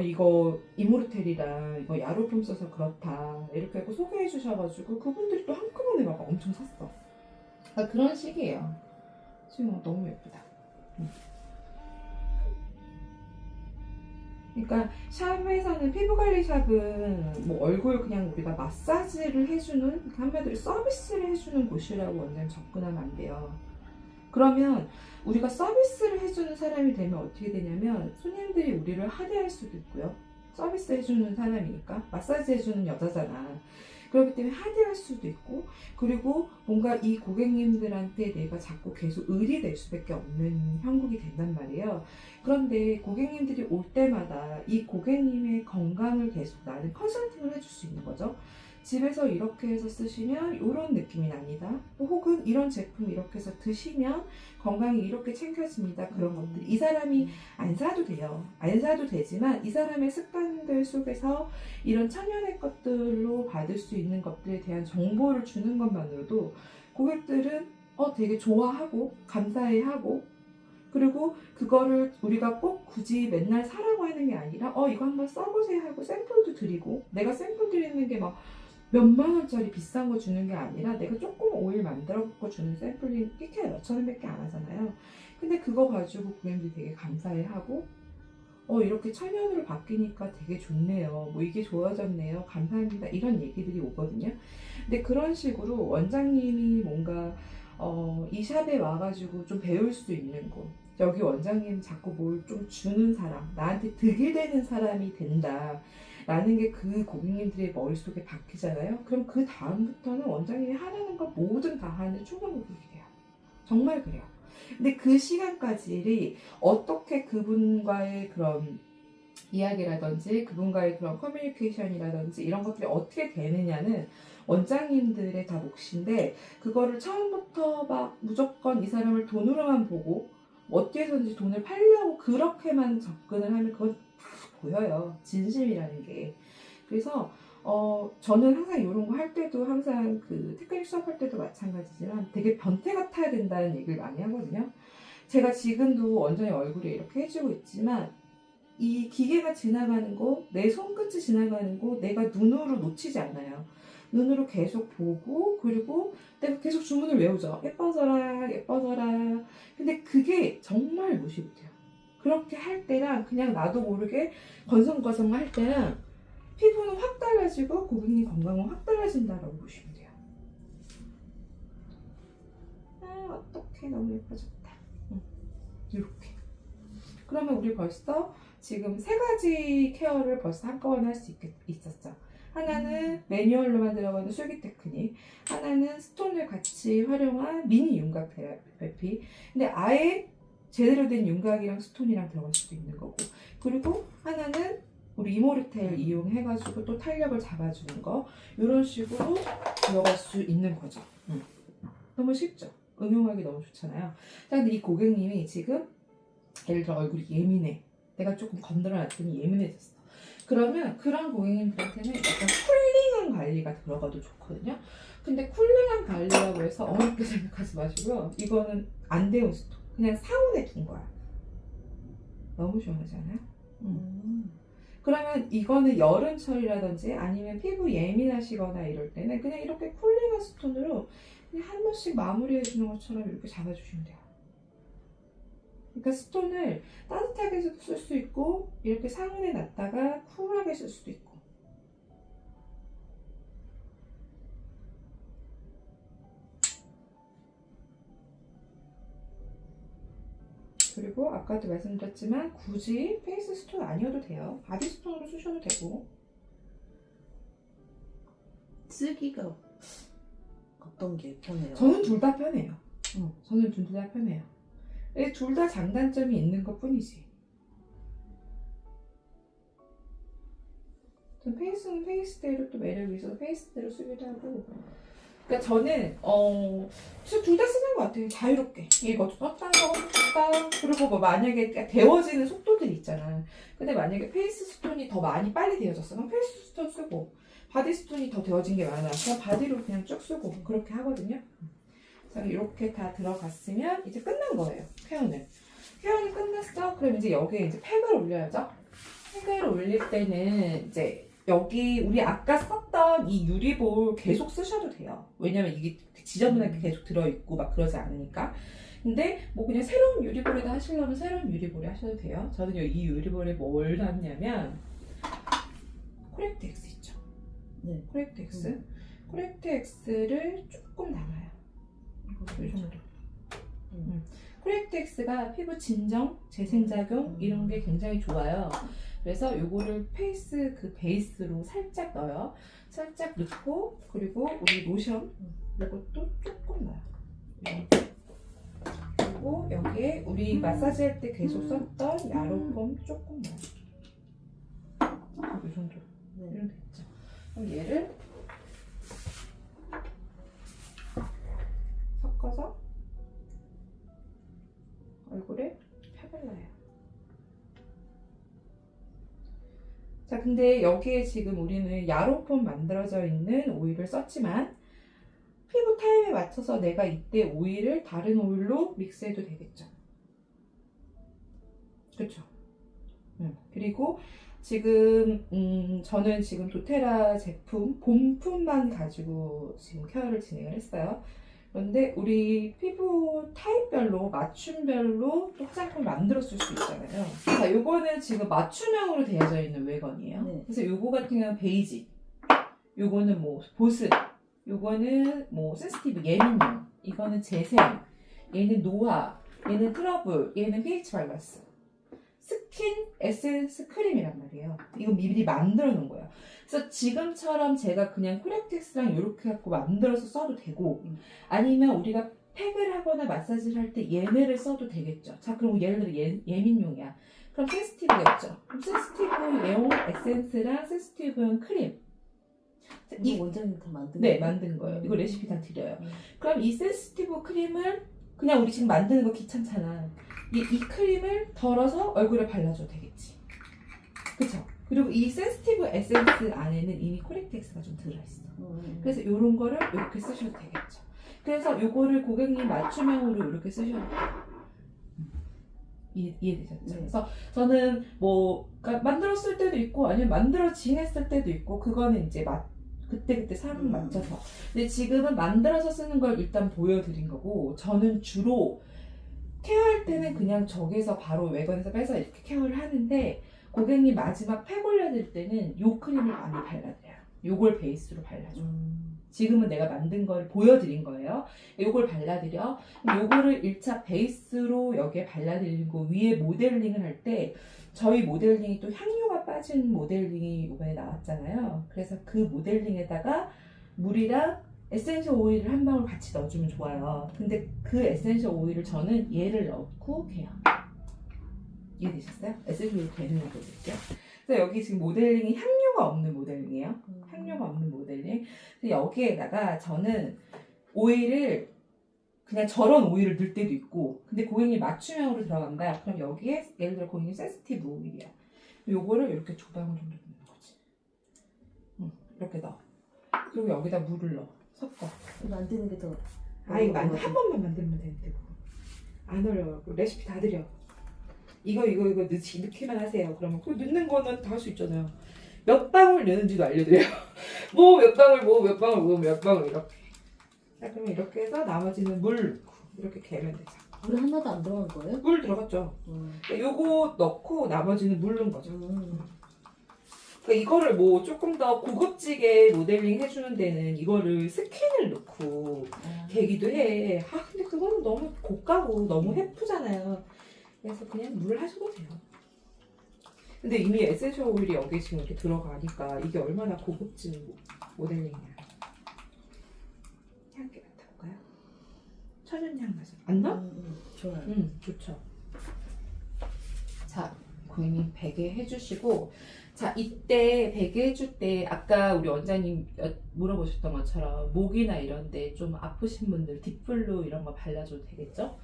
이거 이모르텔이랑 이거 야로폼 써서 그렇다 이렇게 하고 소개해 주셔가지고 그분들이 또 한꺼번에 막 엄청 샀어. 그런 식이에요. 지금 너무 예쁘다. 그러니까 샵에서는 피부관리샵은 뭐 얼굴 그냥 우리가 마사지를 해주는 한마디로 서비스를 해주는 곳이라고 완전 접근하면 안 돼요. 그러면 우리가 서비스를 해주는 사람이 되면 어떻게 되냐면 손님들이 우리를 하대할 수도 있고요. 서비스 해주는 사람이니까 마사지 해주는 여자잖아. 그렇기 때문에 하대할 수도 있고 그리고 뭔가 이 고객님들한테 내가 자꾸 계속 의리될 수밖에 없는 형국이 된단 말이에요. 그런데 고객님들이 올 때마다 이 고객님의 건강을 계속 나는 컨설팅을 해줄 수 있는 거죠. 집에서 이렇게 해서 쓰시면 이런 느낌이 납니다. 혹은 이런 제품 이렇게 해서 드시면 건강이 이렇게 챙겨집니다. 그런 것들. 이 사람이 안 사도 돼요. 안 사도 되지만 이 사람의 습관들 속에서 이런 천연의 것들로 받을 수 있는 것들에 대한 정보를 주는 것만으로도 고객들은 되게 좋아하고 감사해하고, 그리고 그거를 우리가 꼭 굳이 맨날 사라고 하는 게 아니라 이거 한번 써보세요 하고 샘플도 드리고, 내가 샘플 드리는 게 막 몇만 원짜리 비싼 거 주는 게 아니라 내가 조금 오일 만들어 갖고 주는 샘플이 끼케 몇천 원밖에 안 하잖아요. 근데 그거 가지고 고객님들이 되게 감사해하고 이렇게 천연으로 바뀌니까 되게 좋네요. 뭐 이게 좋아졌네요. 감사합니다. 이런 얘기들이 오거든요. 근데 그런 식으로 원장님이 뭔가 이 샵에 와가지고 좀 배울 수 있는 곳, 여기 원장님 자꾸 뭘 좀 주는 사람, 나한테 득이 되는 사람이 된다 라는 게 그 고객님들의 머릿속에 박히잖아요. 그럼 그 다음부터는 원장님이 하라는 거 뭐든 다 하는 충분 고객이 돼요. 정말 그래요. 근데 그 시간까지 어떻게 그분과의 그런 이야기라든지 그분과의 그런 커뮤니케이션이라든지 이런 것들이 어떻게 되느냐는 원장님들의 다 몫인데, 그거를 처음부터 막 무조건 이 사람을 돈으로만 보고 어떻게 해서든지 돈을 팔려고 그렇게만 접근을 하면 그건 다 보여요. 진심이라는 게. 그래서 저는 항상 이런 거 할 때도 항상 그 테크닉 수업할 때도 마찬가지지만 되게 변태 같아야 된다는 얘기를 많이 하거든요. 제가 지금도 완전히 얼굴에 이렇게 해주고 있지만 이 기계가 지나가는 거, 내 손끝이 지나가는 거 내가 눈으로 놓치지 않아요. 눈으로 계속 보고, 그리고 내가 계속 주문을 외우죠. 예뻐져라, 예뻐져라. 근데 그게 정말 무시 못해요. 그렇게 할 때랑 그냥 나도 모르게 건성건성 할 때랑 피부는 확 달라지고 고객님 건강은 확 달라진다라고 보시면 돼요. 어떡해, 너무 예뻐졌다. 이렇게. 그러면 우리 벌써 지금 3가지 케어를 벌써 한꺼번에 할 수 있었죠. 하나는 매뉴얼로만 들어가는 술기 테크닉, 하나는 스톤을 같이 활용한 미니 윤곽 테라피. 근데 아예 제대로 된 윤곽이랑 스톤이랑 들어갈 수도 있는 거고, 그리고 하나는 우리 이모르텔 이용해가지고 또 탄력을 잡아주는 거, 이런 식으로 들어갈 수 있는 거죠. 너무 쉽죠? 응용하기 너무 좋잖아요. 자, 근데 이 고객님이 지금 예를 들어 얼굴이 예민해. 내가 조금 건드려놨더니 예민해졌어. 그러면 그런 고객님들한테는 약간 쿨링한 관리가 들어가도 좋거든요. 근데 쿨링한 관리라고 해서 어렵게 생각하지 마시고요. 이거는 안 데운 스톤. 그냥 상온에 둔 거야. 너무 시원하지 않아요? 그러면 이거는 여름철이라든지 아니면 피부 예민하시거나 이럴 때는 그냥 이렇게 쿨링한 스톤으로 그냥 한 번씩 마무리해 주는 것처럼 이렇게 잡아주시면 돼요. 그러니까 스톤을 따뜻하게 쓸 수 있고 이렇게 상온에 놨다가 쿨하게 쓸 수도 있고. 그리고 아까도 말씀드렸지만 굳이 페이스 스톤 아니어도 돼요. 바디 스톤으로 쓰셔도 되고. 쓰기가 어떤 게 편해요? 저는 둘 다 편해요. 저는 둘 다 편해요. 둘 다 장단점이 있는 것 뿐이지. 전 페이스는 페이스대로 또 매력이 있어서 페이스대로 쓰기도 하고. 그러니까 저는 둘 다 쓰는 것 같아요. 자유롭게. 이것도 썼다, 저것도 썼다. 그리고 뭐 만약에 데워지는 속도들이 있잖아. 근데 만약에 페이스 스톤이 더 많이 빨리 데워졌어. 그럼 페이스 스톤 쓰고, 바디 스톤이 더 데워진 게 많아. 그럼 바디로 그냥 쭉 쓰고 그렇게 하거든요. 자, 이렇게 다 들어갔으면 이제 끝난 거예요. 케어는. 케어는 끝났어. 그럼 이제 여기에 이제 팩을 올려야죠. 팩을 올릴 때는 이제 여기 우리 아까 썼던 이 유리볼 계속 쓰셔도 돼요. 왜냐면 이게 지저분하게 계속 들어있고 막 그러지 않으니까. 근데 뭐 그냥 새로운 유리볼에다 하시려면 새로운 유리볼에 하셔도 돼요. 저는 이 유리볼에 뭘 놨냐면 코렉트 X 있죠. 네, 코렉트 X. 코렉트 X를 조금 담아요. 이 정도. 코렉트 X가 피부 진정, 재생작용 이런 게 굉장히 좋아요. 그래서 요거를 페이스 그 베이스로 살짝 넣어요. 살짝 넣고, 그리고 우리 로션 이것도 조금 넣어요. 그리고 여기에 우리 마사지 할 때 계속 썼던 야로폼 조금 넣어요. 이 정도. 이런 데 있죠. 그럼 얘를 근데 여기에 지금 우리는 야로폼 만들어져 있는 오일을 썼지만 피부 타입에 맞춰서 내가 이때 오일을 다른 오일로 믹스해도 되겠죠. 그렇죠. 그리고 지금 저는 지금 도테라 제품 본품만 가지고 지금 케어를 진행을 했어요. 그런데 우리 피부 타입별로 맞춤별로 또 화장품을 만들어 쓸 수 있잖아요. 자, 요거는 지금 맞춤형으로 되어져 있는 외건이에요. 네. 그래서 요거 같은 경우는 베이직, 요거는 뭐 보습, 요거는 뭐 센시티브 예민용, 이거는 재생, 얘는 노화, 얘는 트러블, 얘는 pH 밸런스. 스킨 에센스 크림이란 말이에요. 이거 미리 만들어 놓은 거예요. 그래서 지금처럼 제가 그냥 코렉텍스랑 이렇게 갖고 만들어서 써도 되고, 아니면 우리가 팩을 하거나 마사지를 할 때 얘네를 써도 되겠죠. 자, 그럼 예를 들어 예민용이야. 그럼 센시티브겠죠. 그럼 센시티브용 에센스랑 센시티브용 크림. 이거 원장님 다 만든 네, 거예요? 만든 거예요. 이거 레시피 다 드려요. 음. 그럼 이 센시티브 크림을 그냥 우리 지금 만드는 거 귀찮잖아. 이 크림을 덜어서 얼굴에 발라줘도 되겠지. 그쵸? 그리고 이 센시티브 에센스 안에는 이미 코렉텍스가 좀 들어있어. 그래서 이런 거를 이렇게 쓰셔도 되겠죠. 그래서 요거를 고객님 맞춤형으로 이렇게 쓰셔도 돼요. 이해되셨죠? 네. 그래서 저는 뭐 그러니까 만들었을 때도 있고 아니면 만들어진 했을 때도 있고 그거는 이제 그때 상황 맞춰서. 근데 지금은 만들어서 쓰는 걸 일단 보여드린 거고, 저는 주로 케어할 때는 그냥 저기서 바로 외관에서 빼서 이렇게 케어를 하는데, 고객님 마지막 팩 올려드릴 때는 요 크림을 많이 발라드려요. 요걸 베이스로 발라줘. 지금은 내가 만든 걸 보여드린 거예요. 요걸 발라드려. 요거를 1차 베이스로 여기에 발라드리고 위에 모델링을 할 때 저희 모델링이 또 향료가 빠진 모델링이 이번에 나왔잖아요. 그래서 그 모델링에다가 물이랑 에센셜 오일을 한 방울 같이 넣어주면 좋아요. 근데 그 에센셜 오일을 저는 얘를 넣고 케어. 이해되셨어요? 에센셜 오일 되는 거 보여드릴게요. 그래서 여기 지금 모델링이 향료가 없는 모델링이에요. 향료가 없는 모델링. 그래서 여기에다가 저는 오일을 그냥 저런 오일을 넣을 때도 있고, 근데 고객님 맞춤형으로 들어간다. 그럼 여기에 예를 들어 고객님 센시티브 오일이야. 요거를 이렇게 두 방울 정도 넣는 거지. 이렇게 넣어. 그리고 여기다 물을 넣어. 섞어. 만드는 게 더. 이거 한 번만 만들면 되는데 그거. 안 어려워. 레시피 다 드려. 이거 넣기만 하세요. 그러면 그 넣는 거는 다 할 수 있잖아요. 몇 방울 넣는지도 알려드려요. 뭐 몇 방울 이렇게. 자, 그러면 이렇게 해서 나머지는 물 넣고 이렇게 개면 되죠. 물 하나도 안 들어간 거예요? 물 들어갔죠. 요거 넣고 나머지는 물 넣은 거죠. 그러니까 이거를 뭐 조금 더 고급지게 모델링 해주는 데는 이거를 스킨을 넣고 되기도 해. 근데 그거는 너무 고가고 너무 해프잖아요. 그래서 그냥 물을 하셔도 돼요. 근데 이미 에센셜 오일이 여기 지금 이렇게 들어가니까 이게 얼마나 고급진 모델링이야. 향기 맡아볼까요? 천연향 나죠? 안 나? 좋아요. 좋죠. 자, 고객님 베개 해주시고, 자, 이때 베개 해줄 때 아까 우리 원장님 물어보셨던 것처럼 목이나 이런데 좀 아프신 분들 딥블루 이런 거 발라줘도 되겠죠?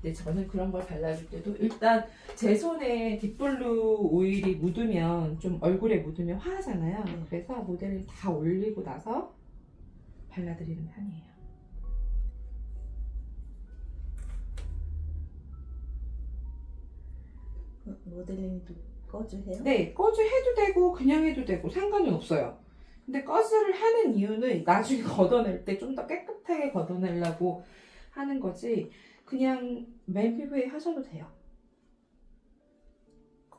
근데 저는 그런 걸 발라줄 때도 일단 제 손에 딥블루 오일이 묻으면 좀 얼굴에 묻으면 화하잖아요. 그래서 모델을 다 올리고 나서 발라드리는 편이에요. 모델링도 꺼주 해요? 네, 꺼주 해도 되고 그냥 해도 되고 상관은 없어요. 근데 꺼주를 하는 이유는 나중에 걷어낼 때 좀 더 깨끗하게 걷어내려고 하는 거지, 그냥 맨 피부에 하셔도 돼요.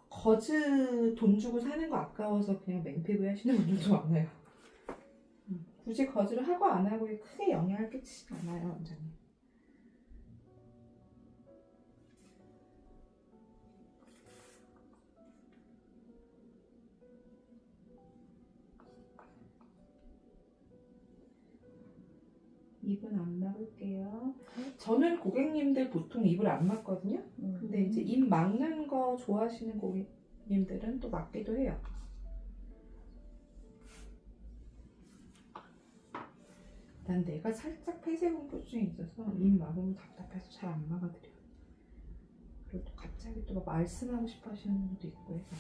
거즈 돈 주고 사는 거 아까워서 그냥 맨 피부에 하시는 분들도 많아요. 굳이 거즈를 하고 안 하고 크게 영향을 끼치지 않아요, 원장님. 입은 안 막을게요. 저는 고객님들 보통 입을 안 막거든요. 근데 이제 입 막는 거 좋아하시는 고객님들은 또 막기도 해요. 난 내가 살짝 폐쇄 공포증이 있어서 입 막으면 답답해서 잘 안 막아드려요. 그리고 또 갑자기 또 막 말씀하고 싶어 하시는 분도 있고 해서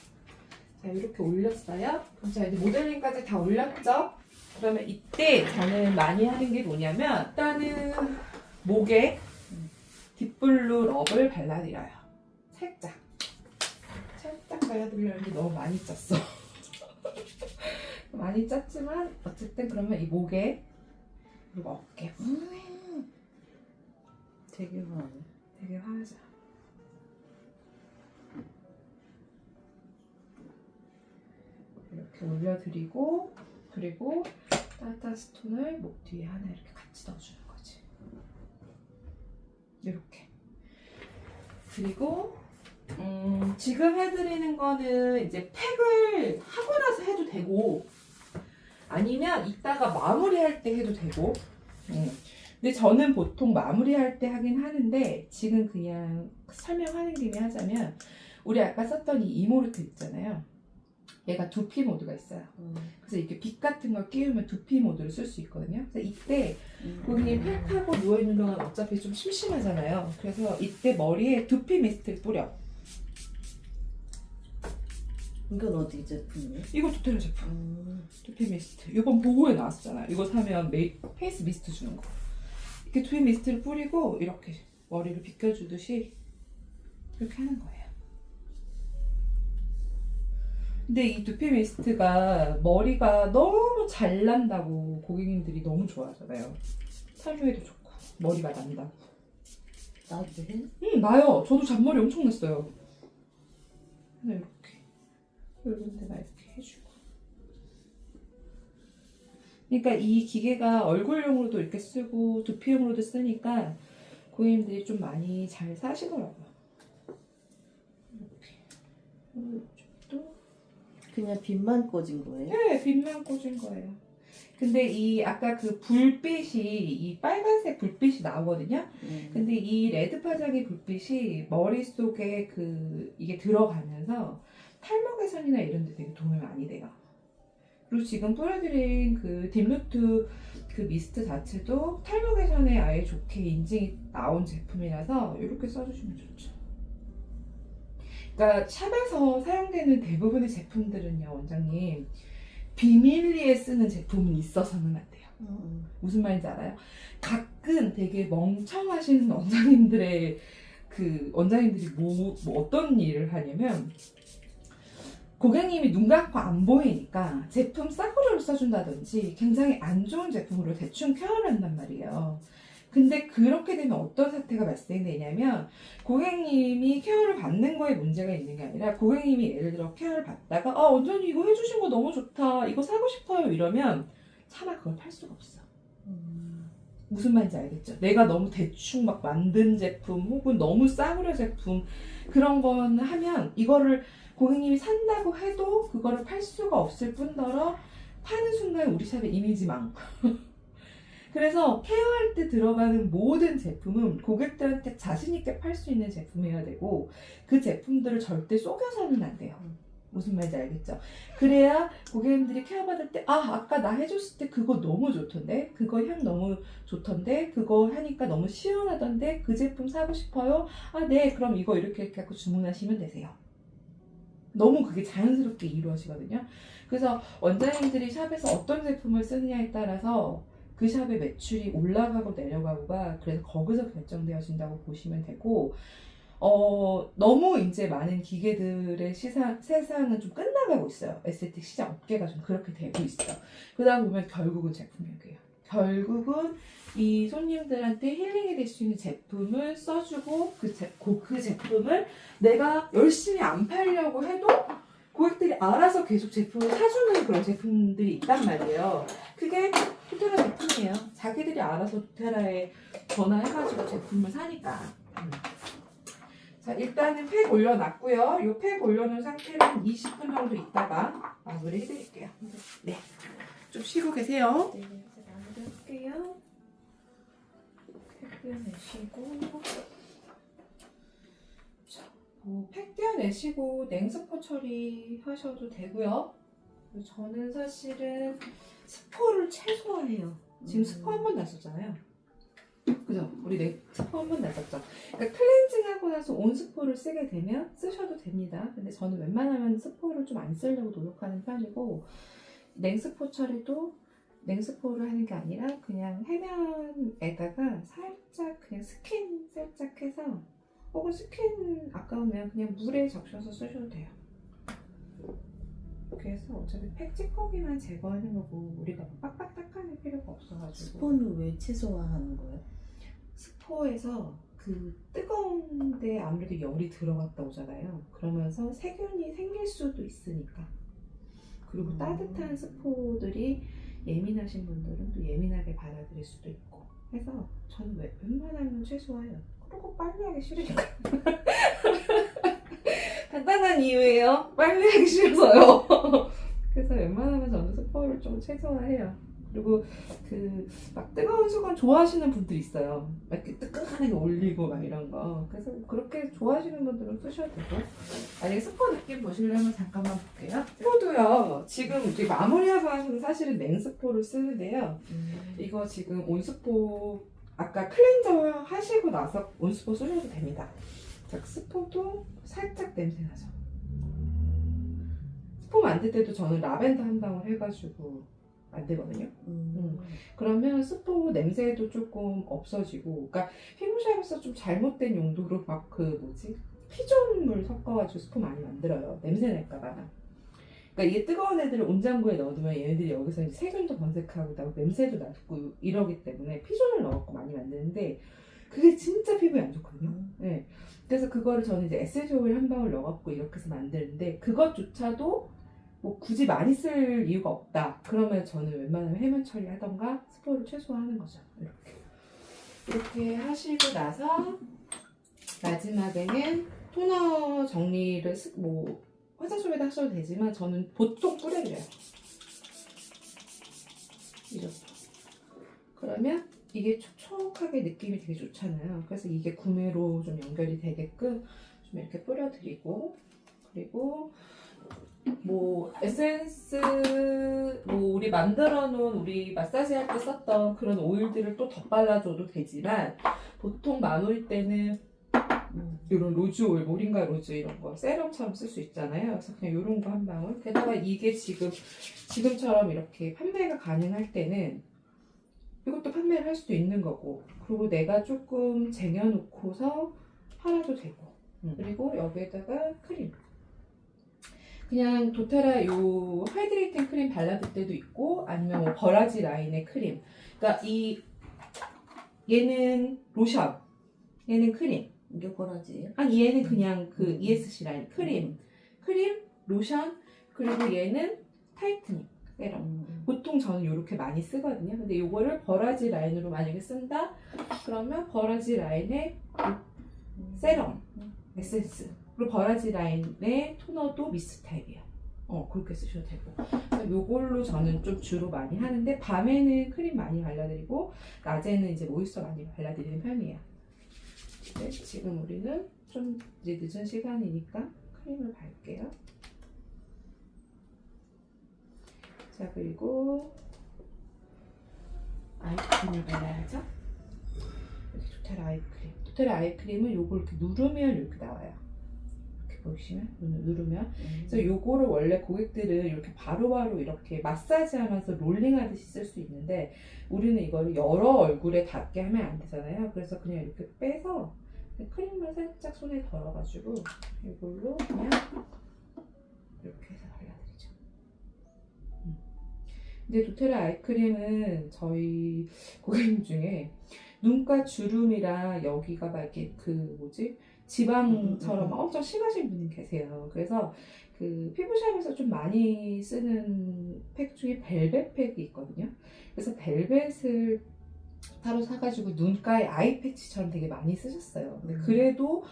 자, 이렇게 올렸어요. 자, 이제 모델링까지 다 올렸죠? 그러면 이때 저는 많이 하는 게 뭐냐면, 일단은 목에 딥블루 럽을 발라드려요. 살짝 발라드리려는데 너무 많이 짰어. 많이 짰지만 어쨌든 그러면 이 목에 그리고 어깨 되게 화하네. 되게 화하죠. 이렇게 올려드리고, 그리고 따뜻한 스톤을 목 뒤에 하나 이렇게 같이 넣어주는 거지. 이렇게. 그리고 지금 해드리는 거는 이제 팩을 하고 나서 해도 되고, 아니면 이따가 마무리할 때 해도 되고. 근데 저는 보통 마무리할 때 하긴 하는데, 지금 그냥 설명하는 김에 하자면, 우리 아까 썼던 이 이모르트 있잖아요. 얘가 두피 모드가 있어요. 그래서 이렇게 빛 같은 걸 끼우면 두피 모드를 쓸 수 있거든요. 그래서 이때 고객님 팩하고 누워있는 동안 어차피 좀 심심하잖아요. 그래서 이때 머리에 두피 미스트를 뿌려. 이건 어디 제품이에요? 이거 도테르 제품. 두피 미스트. 이건 보고에 나왔었잖아요. 이거 사면 페이스 미스트 주는 거. 이렇게 두피 미스트를 뿌리고 이렇게 머리를 빗겨주듯이 이렇게 하는 거예요. 근데 이 두피 미스트가 머리가 너무 잘 난다고 고객님들이 너무 좋아하잖아요. 탈모에도 좋고 머리가 난다고. 나도 해? 나요. 저도 잔머리 엄청 났어요. 그래서 이렇게 이런 데다 이렇게 해주고. 그러니까 이 기계가 얼굴용으로도 이렇게 쓰고 두피용으로도 쓰니까 고객님들이 좀 많이 잘 사시더라고요. 이렇게. 그냥 빛만 꽂은 거예요? 네, 빛만 꽂은 거예요. 근데 이 아까 그 불빛이 이 빨간색 불빛이 나오거든요. 근데 이 레드 파장의 불빛이 머릿속에 이게 들어가면서 탈모 개선이나 이런 데 되게 도움이 많이 돼요. 그리고 지금 뿌려드린 그 딥루트 그 미스트 자체도 탈모 개선에 아예 좋게 인증이 나온 제품이라서 이렇게 써주시면 좋죠. 그러니까 샵에서 사용되는 대부분의 제품들은요, 원장님 비밀리에 쓰는 제품은 있어서는 안 돼요. 무슨 말인지 알아요? 가끔 되게 멍청하신 원장님들의 원장님들이 뭐 어떤 일을 하냐면 고객님이 눈 감고 안 보이니까 제품 싸구려를 써준다든지 굉장히 안 좋은 제품으로 대충 케어를 한단 말이에요. 근데 그렇게 되면 어떤 사태가 발생되냐면 고객님이 케어를 받는 거에 문제가 있는 게 아니라 고객님이 예를 들어 케어를 받다가 원장님 이거 해주신 거 너무 좋다, 이거 사고 싶어요 이러면 차마 그걸 팔 수가 없어. 무슨 말인지 알겠죠? 내가 너무 대충 막 만든 제품 혹은 너무 싸구려 제품 그런 건 하면 이거를 고객님이 산다고 해도 그거를 팔 수가 없을 뿐더러 파는 순간 우리 샵의 이미지망. 그래서 케어할 때 들어가는 모든 제품은 고객들한테 자신있게 팔 수 있는 제품이어야 되고 그 제품들을 절대 속여서는 안 돼요. 무슨 말인지 알겠죠? 그래야 고객님들이 케어받을 때 아까 나 해줬을 때 그거 너무 좋던데, 그거 향 너무 좋던데, 그거 하니까 너무 시원하던데 그 제품 사고 싶어요? 네, 그럼 이거 이렇게 갖고 주문하시면 되세요. 너무 그게 자연스럽게 이루어지거든요. 그래서 원장님들이 샵에서 어떤 제품을 쓰느냐에 따라서 그 샵의 매출이 올라가고 내려가고가 그래서 거기서 결정되어진다고 보시면 되고, 너무 이제 많은 기계들의 세상은 좀 끝나가고 있어요. 에스테틱 시장 업계가 좀 그렇게 되고 있어요. 그러다 보면 결국은 제품력이에요. 결국은 이 손님들한테 힐링이 될 수 있는 제품을 써주고 그 제품을 내가 열심히 안 팔려고 해도 고객들이 알아서 계속 제품을 사주는 그런 제품들이 있단 말이에요. 그게 도테라 제품이에요. 자기들이 알아서 도테라에 전화해가지고 제품을 사니까. 자, 일단은 팩 올려놨고요. 이 팩 올려놓은 상태로 한 20분 정도 있다가 마무리 해드릴게요. 네, 좀 쉬고 계세요. 네, 마무리 할게요. 팩 떼어내시고, 팩 떼어내시고 냉스포 처리하셔도 되고요. 저는 사실은 스포를 최소화해요. 지금 스포 한 번 났었잖아요. 그죠? 우리 스포 한 번 나섰죠. 그러니까 클렌징하고 나서 온 스포를 쓰게 되면 쓰셔도 됩니다. 근데 저는 웬만하면 스포를 좀 안 쓰려고 노력하는 편이고, 냉스포 처리도 냉스포를 하는 게 아니라 그냥 해면에다가 살짝 그냥 스킨 살짝 해서, 혹은 스킨 아까우면 그냥 물에 적셔서 쓰셔도 돼요. 그래서 어차피 팩 찌꺼기만 제거하는 거고 우리가 빡빡 닦아낼 필요가 없어가지고. 스폰은 왜 최소화하는 거예요? 스포에서 그 뜨거운데 아무래도 열이 들어갔다 오잖아요. 그러면서 세균이 생길 수도 있으니까. 그리고 따뜻한 스포들이 예민하신 분들은 또 예민하게 받아들일 수도 있고 해서 저는 웬만하면 최소화해요. 그리고 빨리 하기 싫으니까. 간단한 이유예요. 빨리 하기 싫어서요. 그래서 웬만하면 저는 스포를 좀 최소화해요. 그리고 그 막 뜨거운 수건 좋아하시는 분들 있어요. 막 이렇게 뜨끈하게 올리고 막 이런 거. 그래서 그렇게 좋아하시는 분들은 쓰셔도 되고. 만약에 스포 느낌 보시려면 잠깐만 볼게요. 스포도요. 지금 이제 마무리하고 하시는 사실은 냉스포를 쓰는데요. 이거 지금 온스포 아까 클렌저 하시고 나서 온스포 쓰셔도 됩니다. 자, 스포도 살짝 냄새 나죠. 스포 만들 때도 저는 라벤더 한 방울 해가지고 만들거든요. 그러면 스포 냄새도 조금 없어지고, 그러니까 피부샵에서 좀 잘못된 용도로 막 피존물 섞어가지고 스포 많이 만들어요. 냄새 날까봐. 그러니까 이게 뜨거운 애들을 온장고에 넣어두면 얘네들이 여기서 이제 세균도 번식하고 나고 냄새도 나고 이러기 때문에 피존을 넣어갖고 많이 만드는데 그게 진짜 피부에 안 좋거든요. 네. 그래서 그거를 저는 이제 에센셜 오일 한 방울 넣어갖고 이렇게 해서 만드는데 그것조차도 뭐 굳이 많이 쓸 이유가 없다. 그러면 저는 웬만하면 해면 처리하던가 스포를 최소화하는 거죠. 이렇게 하시고 나서 마지막에는 토너 정리를 화장솜에다 하셔도 되지만 저는 보통 뿌려드려요. 이렇게. 그러면 이게 촉촉하게 느낌이 되게 좋잖아요. 그래서 이게 구매로 좀 연결이 되게끔 좀 이렇게 뿌려드리고, 그리고 에센스 우리 만들어 놓은 우리 마사지 할 때 썼던 그런 오일들을 또 덧발라줘도 되지만 보통 마무리 때는 이런 로즈 오일, 모링가 로즈 이런 거 세럼처럼 쓸 수 있잖아요. 그래서 그냥 이런 거 한 방울. 게다가 이게 지금처럼 이렇게 판매가 가능할 때는 이것도 판매를 할 수도 있는 거고, 그리고 내가 조금 쟁여놓고서 팔아도 되고. 그리고 여기에다가 크림. 그냥 도테라 요 하이드레이팅 크림 발라줄 때도 있고, 아니면 뭐 버라지 라인의 크림. 그러니까 얘는 로션, 얘는 크림. 이게 버라지예요? 아니 얘는 그냥 그 ESC 라인 크림, 로션, 그리고 얘는 타이트닝 세럼. 보통 저는 이렇게 많이 쓰거든요. 근데 이거를 버라지 라인으로 만약에 쓴다 그러면 버라지 라인의 세럼, 에센스, 그리고 버라지 라인의 토너도 미스트 타입이에요. 그렇게 쓰셔도 되고. 요걸로 저는 좀 주로 많이 하는데 밤에는 크림 많이 발라드리고 낮에는 이제 모이스처 많이 발라드리는 편이에요. 네, 지금 우리는 좀 이제 늦은 시간이니까 크림을 바를게요. 자, 그리고 아이크림을 발라야죠. 이렇게 도테라 아이크림. 도테라 아이크림은 요걸 이렇게 누르면 이렇게 나와요. 이렇게 보시면 누르면. 그래서 요거를 원래 고객들은 이렇게 바로바로 이렇게 마사지 하면서 롤링하듯이 쓸 수 있는데 우리는 이거를 여러 얼굴에 닿게 하면 안 되잖아요. 그래서 그냥 이렇게 빼서 크림을 살짝 손에 덜어가지고 이걸로 그냥 이렇게 해서 발라드리죠. 근데 도테라 아이크림은 저희 고객님 중에 눈가 주름이랑 여기가 막 이렇게 지방처럼 엄청 심하신 분이 계세요. 그래서 그 피부샵에서 좀 많이 쓰는 팩 중에 벨벳 팩이 있거든요. 그래서 벨벳을 따로 사가지고 눈가에 아이 패치처럼 되게 많이 쓰셨어요. 근데 그래도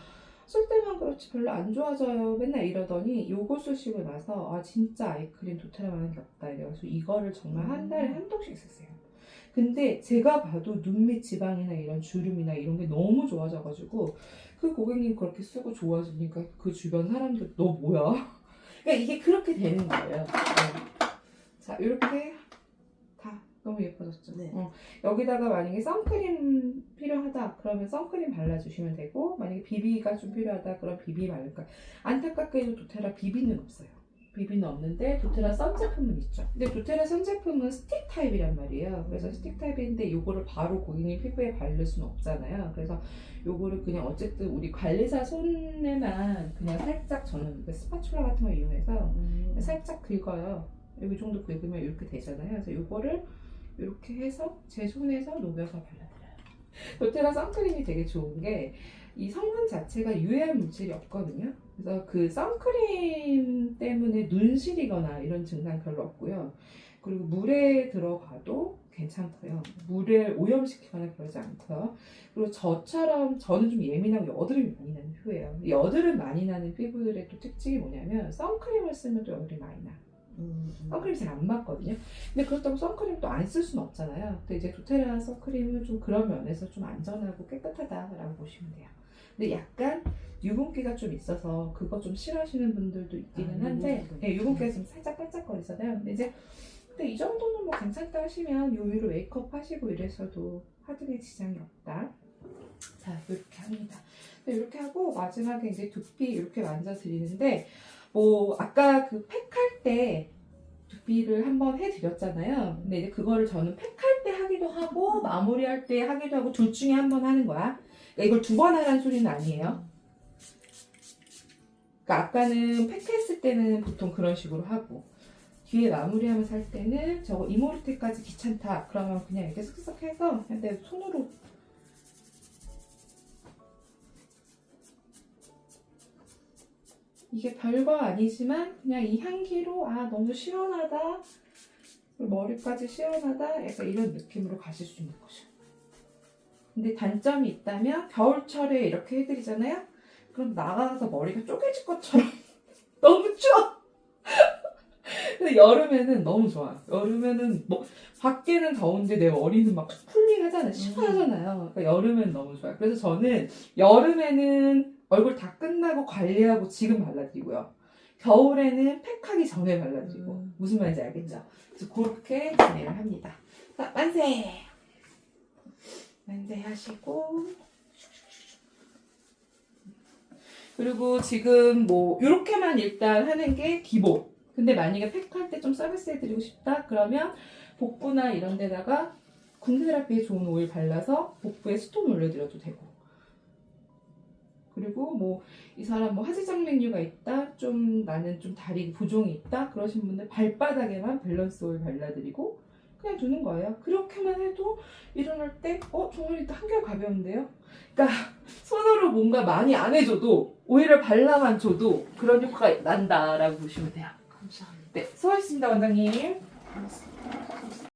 쓸 때만 그렇지 별로 안 좋아져요. 맨날 이러더니 요거 쓰시고 나서 진짜 아이크림 도테라만한 게 없다 이래서 이거를 정말 한 달에 한 통씩 썼어요. 근데 제가 봐도 눈 밑 지방이나 이런 주름이나 이런 게 너무 좋아져가지고 그 고객님 그렇게 쓰고 좋아지니까 그 주변 사람들 너 뭐야? 그러니까 이게 그렇게 되는 거예요. 자, 이렇게 다 너무 예뻐졌죠? 네. 여기다가 만약에 선크림 필요하다 그러면 선크림 발라주시면 되고, 만약에 비비가 좀 필요하다 그럼 비비 바를까. 안타깝게도 도테라 비비는 없어요. 비비는 없는데 도테라 선 제품은 있죠. 근데 도테라 선 제품은 스틱 타입이란 말이에요. 그래서 스틱 타입인데 요거를 바로 고객님 피부에 바를 수는 없잖아요. 그래서 요거를 그냥 어쨌든 우리 관리사 손에만 그냥 살짝, 저는 스파츌라 같은 거 이용해서 살짝 긁어요. 여기 정도 긁으면 이렇게 되잖아요. 그래서 요거를 이렇게 해서 제 손에서 녹여서 발라드려요. 도테라 선크림이 되게 좋은 게 이 성분 자체가 유해한 물질이 없거든요. 그래서 그 선크림 때문에 눈 시리거나 이런 증상 별로 없고요. 그리고 물에 들어가도 괜찮고요. 물을 오염시키거나 그러지 않고요. 그리고 저처럼 저는 좀 예민하고 여드름이 많이 나는 피부예요. 여드름 많이 나는 피부들의 또 특징이 뭐냐면 선크림을 쓰면 또 여드름이 많이 나요. 선크림이 잘 안 맞거든요. 근데 그렇다고 선크림 또 안 쓸 수는 없잖아요. 근데 이제 도테라 선크림은 좀 그런 면에서 좀 안전하고 깨끗하다라고 보시면 돼요. 근데 약간 유분기가 좀 있어서 그거 좀 싫어하시는 분들도 있기는 한데, 네, 유분기가 좀 살짝 반짝거리잖아요. 근데 이 정도는 뭐 괜찮다 하시면 요 위로 메이크업 하시고 이래서도 하등의 지장이 없다. 자, 이렇게 합니다. 이렇게 하고 마지막에 이제 두피 이렇게 만져드리는데, 뭐 아까 그 팩할 때 두피를 한번 해드렸잖아요. 근데 이제 그거를 저는 팩할 때 하기도 하고 마무리할 때 하기도 하고 둘 중에 한 번 하는 거야. 그러니까 이걸 2번 하라는 소리는 아니에요. 그러니까 아까는 팩했을 때는 보통 그런 식으로 하고, 뒤에 마무리하면서 할 때는 저거 이모리 때까지 귀찮다 그러면 그냥 이렇게 슥슥 해서 그냥 내 손으로 이게 별거 아니지만 그냥 이 향기로 아 너무 시원하다, 머리까지 시원하다, 약간 이런 느낌으로 가실 수 있는 거죠. 근데 단점이 있다면 겨울철에 이렇게 해드리잖아요. 그럼 나가서 머리가 쪼개질 것처럼 너무 추워. 근데 여름에는 너무 좋아요. 여름에는 뭐 밖에는 더운데 내 머리는 막 쿨링하잖아요. 시원하잖아요. 그러니까 여름에는 너무 좋아요. 그래서 저는 여름에는 얼굴 다 끝나고 관리하고 지금 발라드리고요. 겨울에는 팩하기 전에 발라드리고. 무슨 말인지 알겠죠? 그래서 그렇게 진행을 합니다. 자, 만세! 만세 하시고. 그리고 지금 뭐 이렇게만 일단 하는 게 기본. 근데 만약에 팩할 때 좀 서비스 해드리고 싶다? 그러면 복부나 이런 데다가 군데라피에 좋은 오일 발라서 복부에 스톤 올려드려도 되고, 그리고 뭐 이 사람 뭐 하지정맥류가 있다, 좀 나는 좀 다리 부종이 있다 그러신 분들 발바닥에만 밸런스 오일 발라드리고 그냥 두는 거예요. 그렇게만 해도 일어날 때 종아리 한결 가벼운데요? 그러니까 손으로 뭔가 많이 안 해줘도 오일을 발라만 줘도 그런 효과가 난다라고 보시면 돼요. 감사합니다. 네, 수고하셨습니다 원장님. 고맙습니다.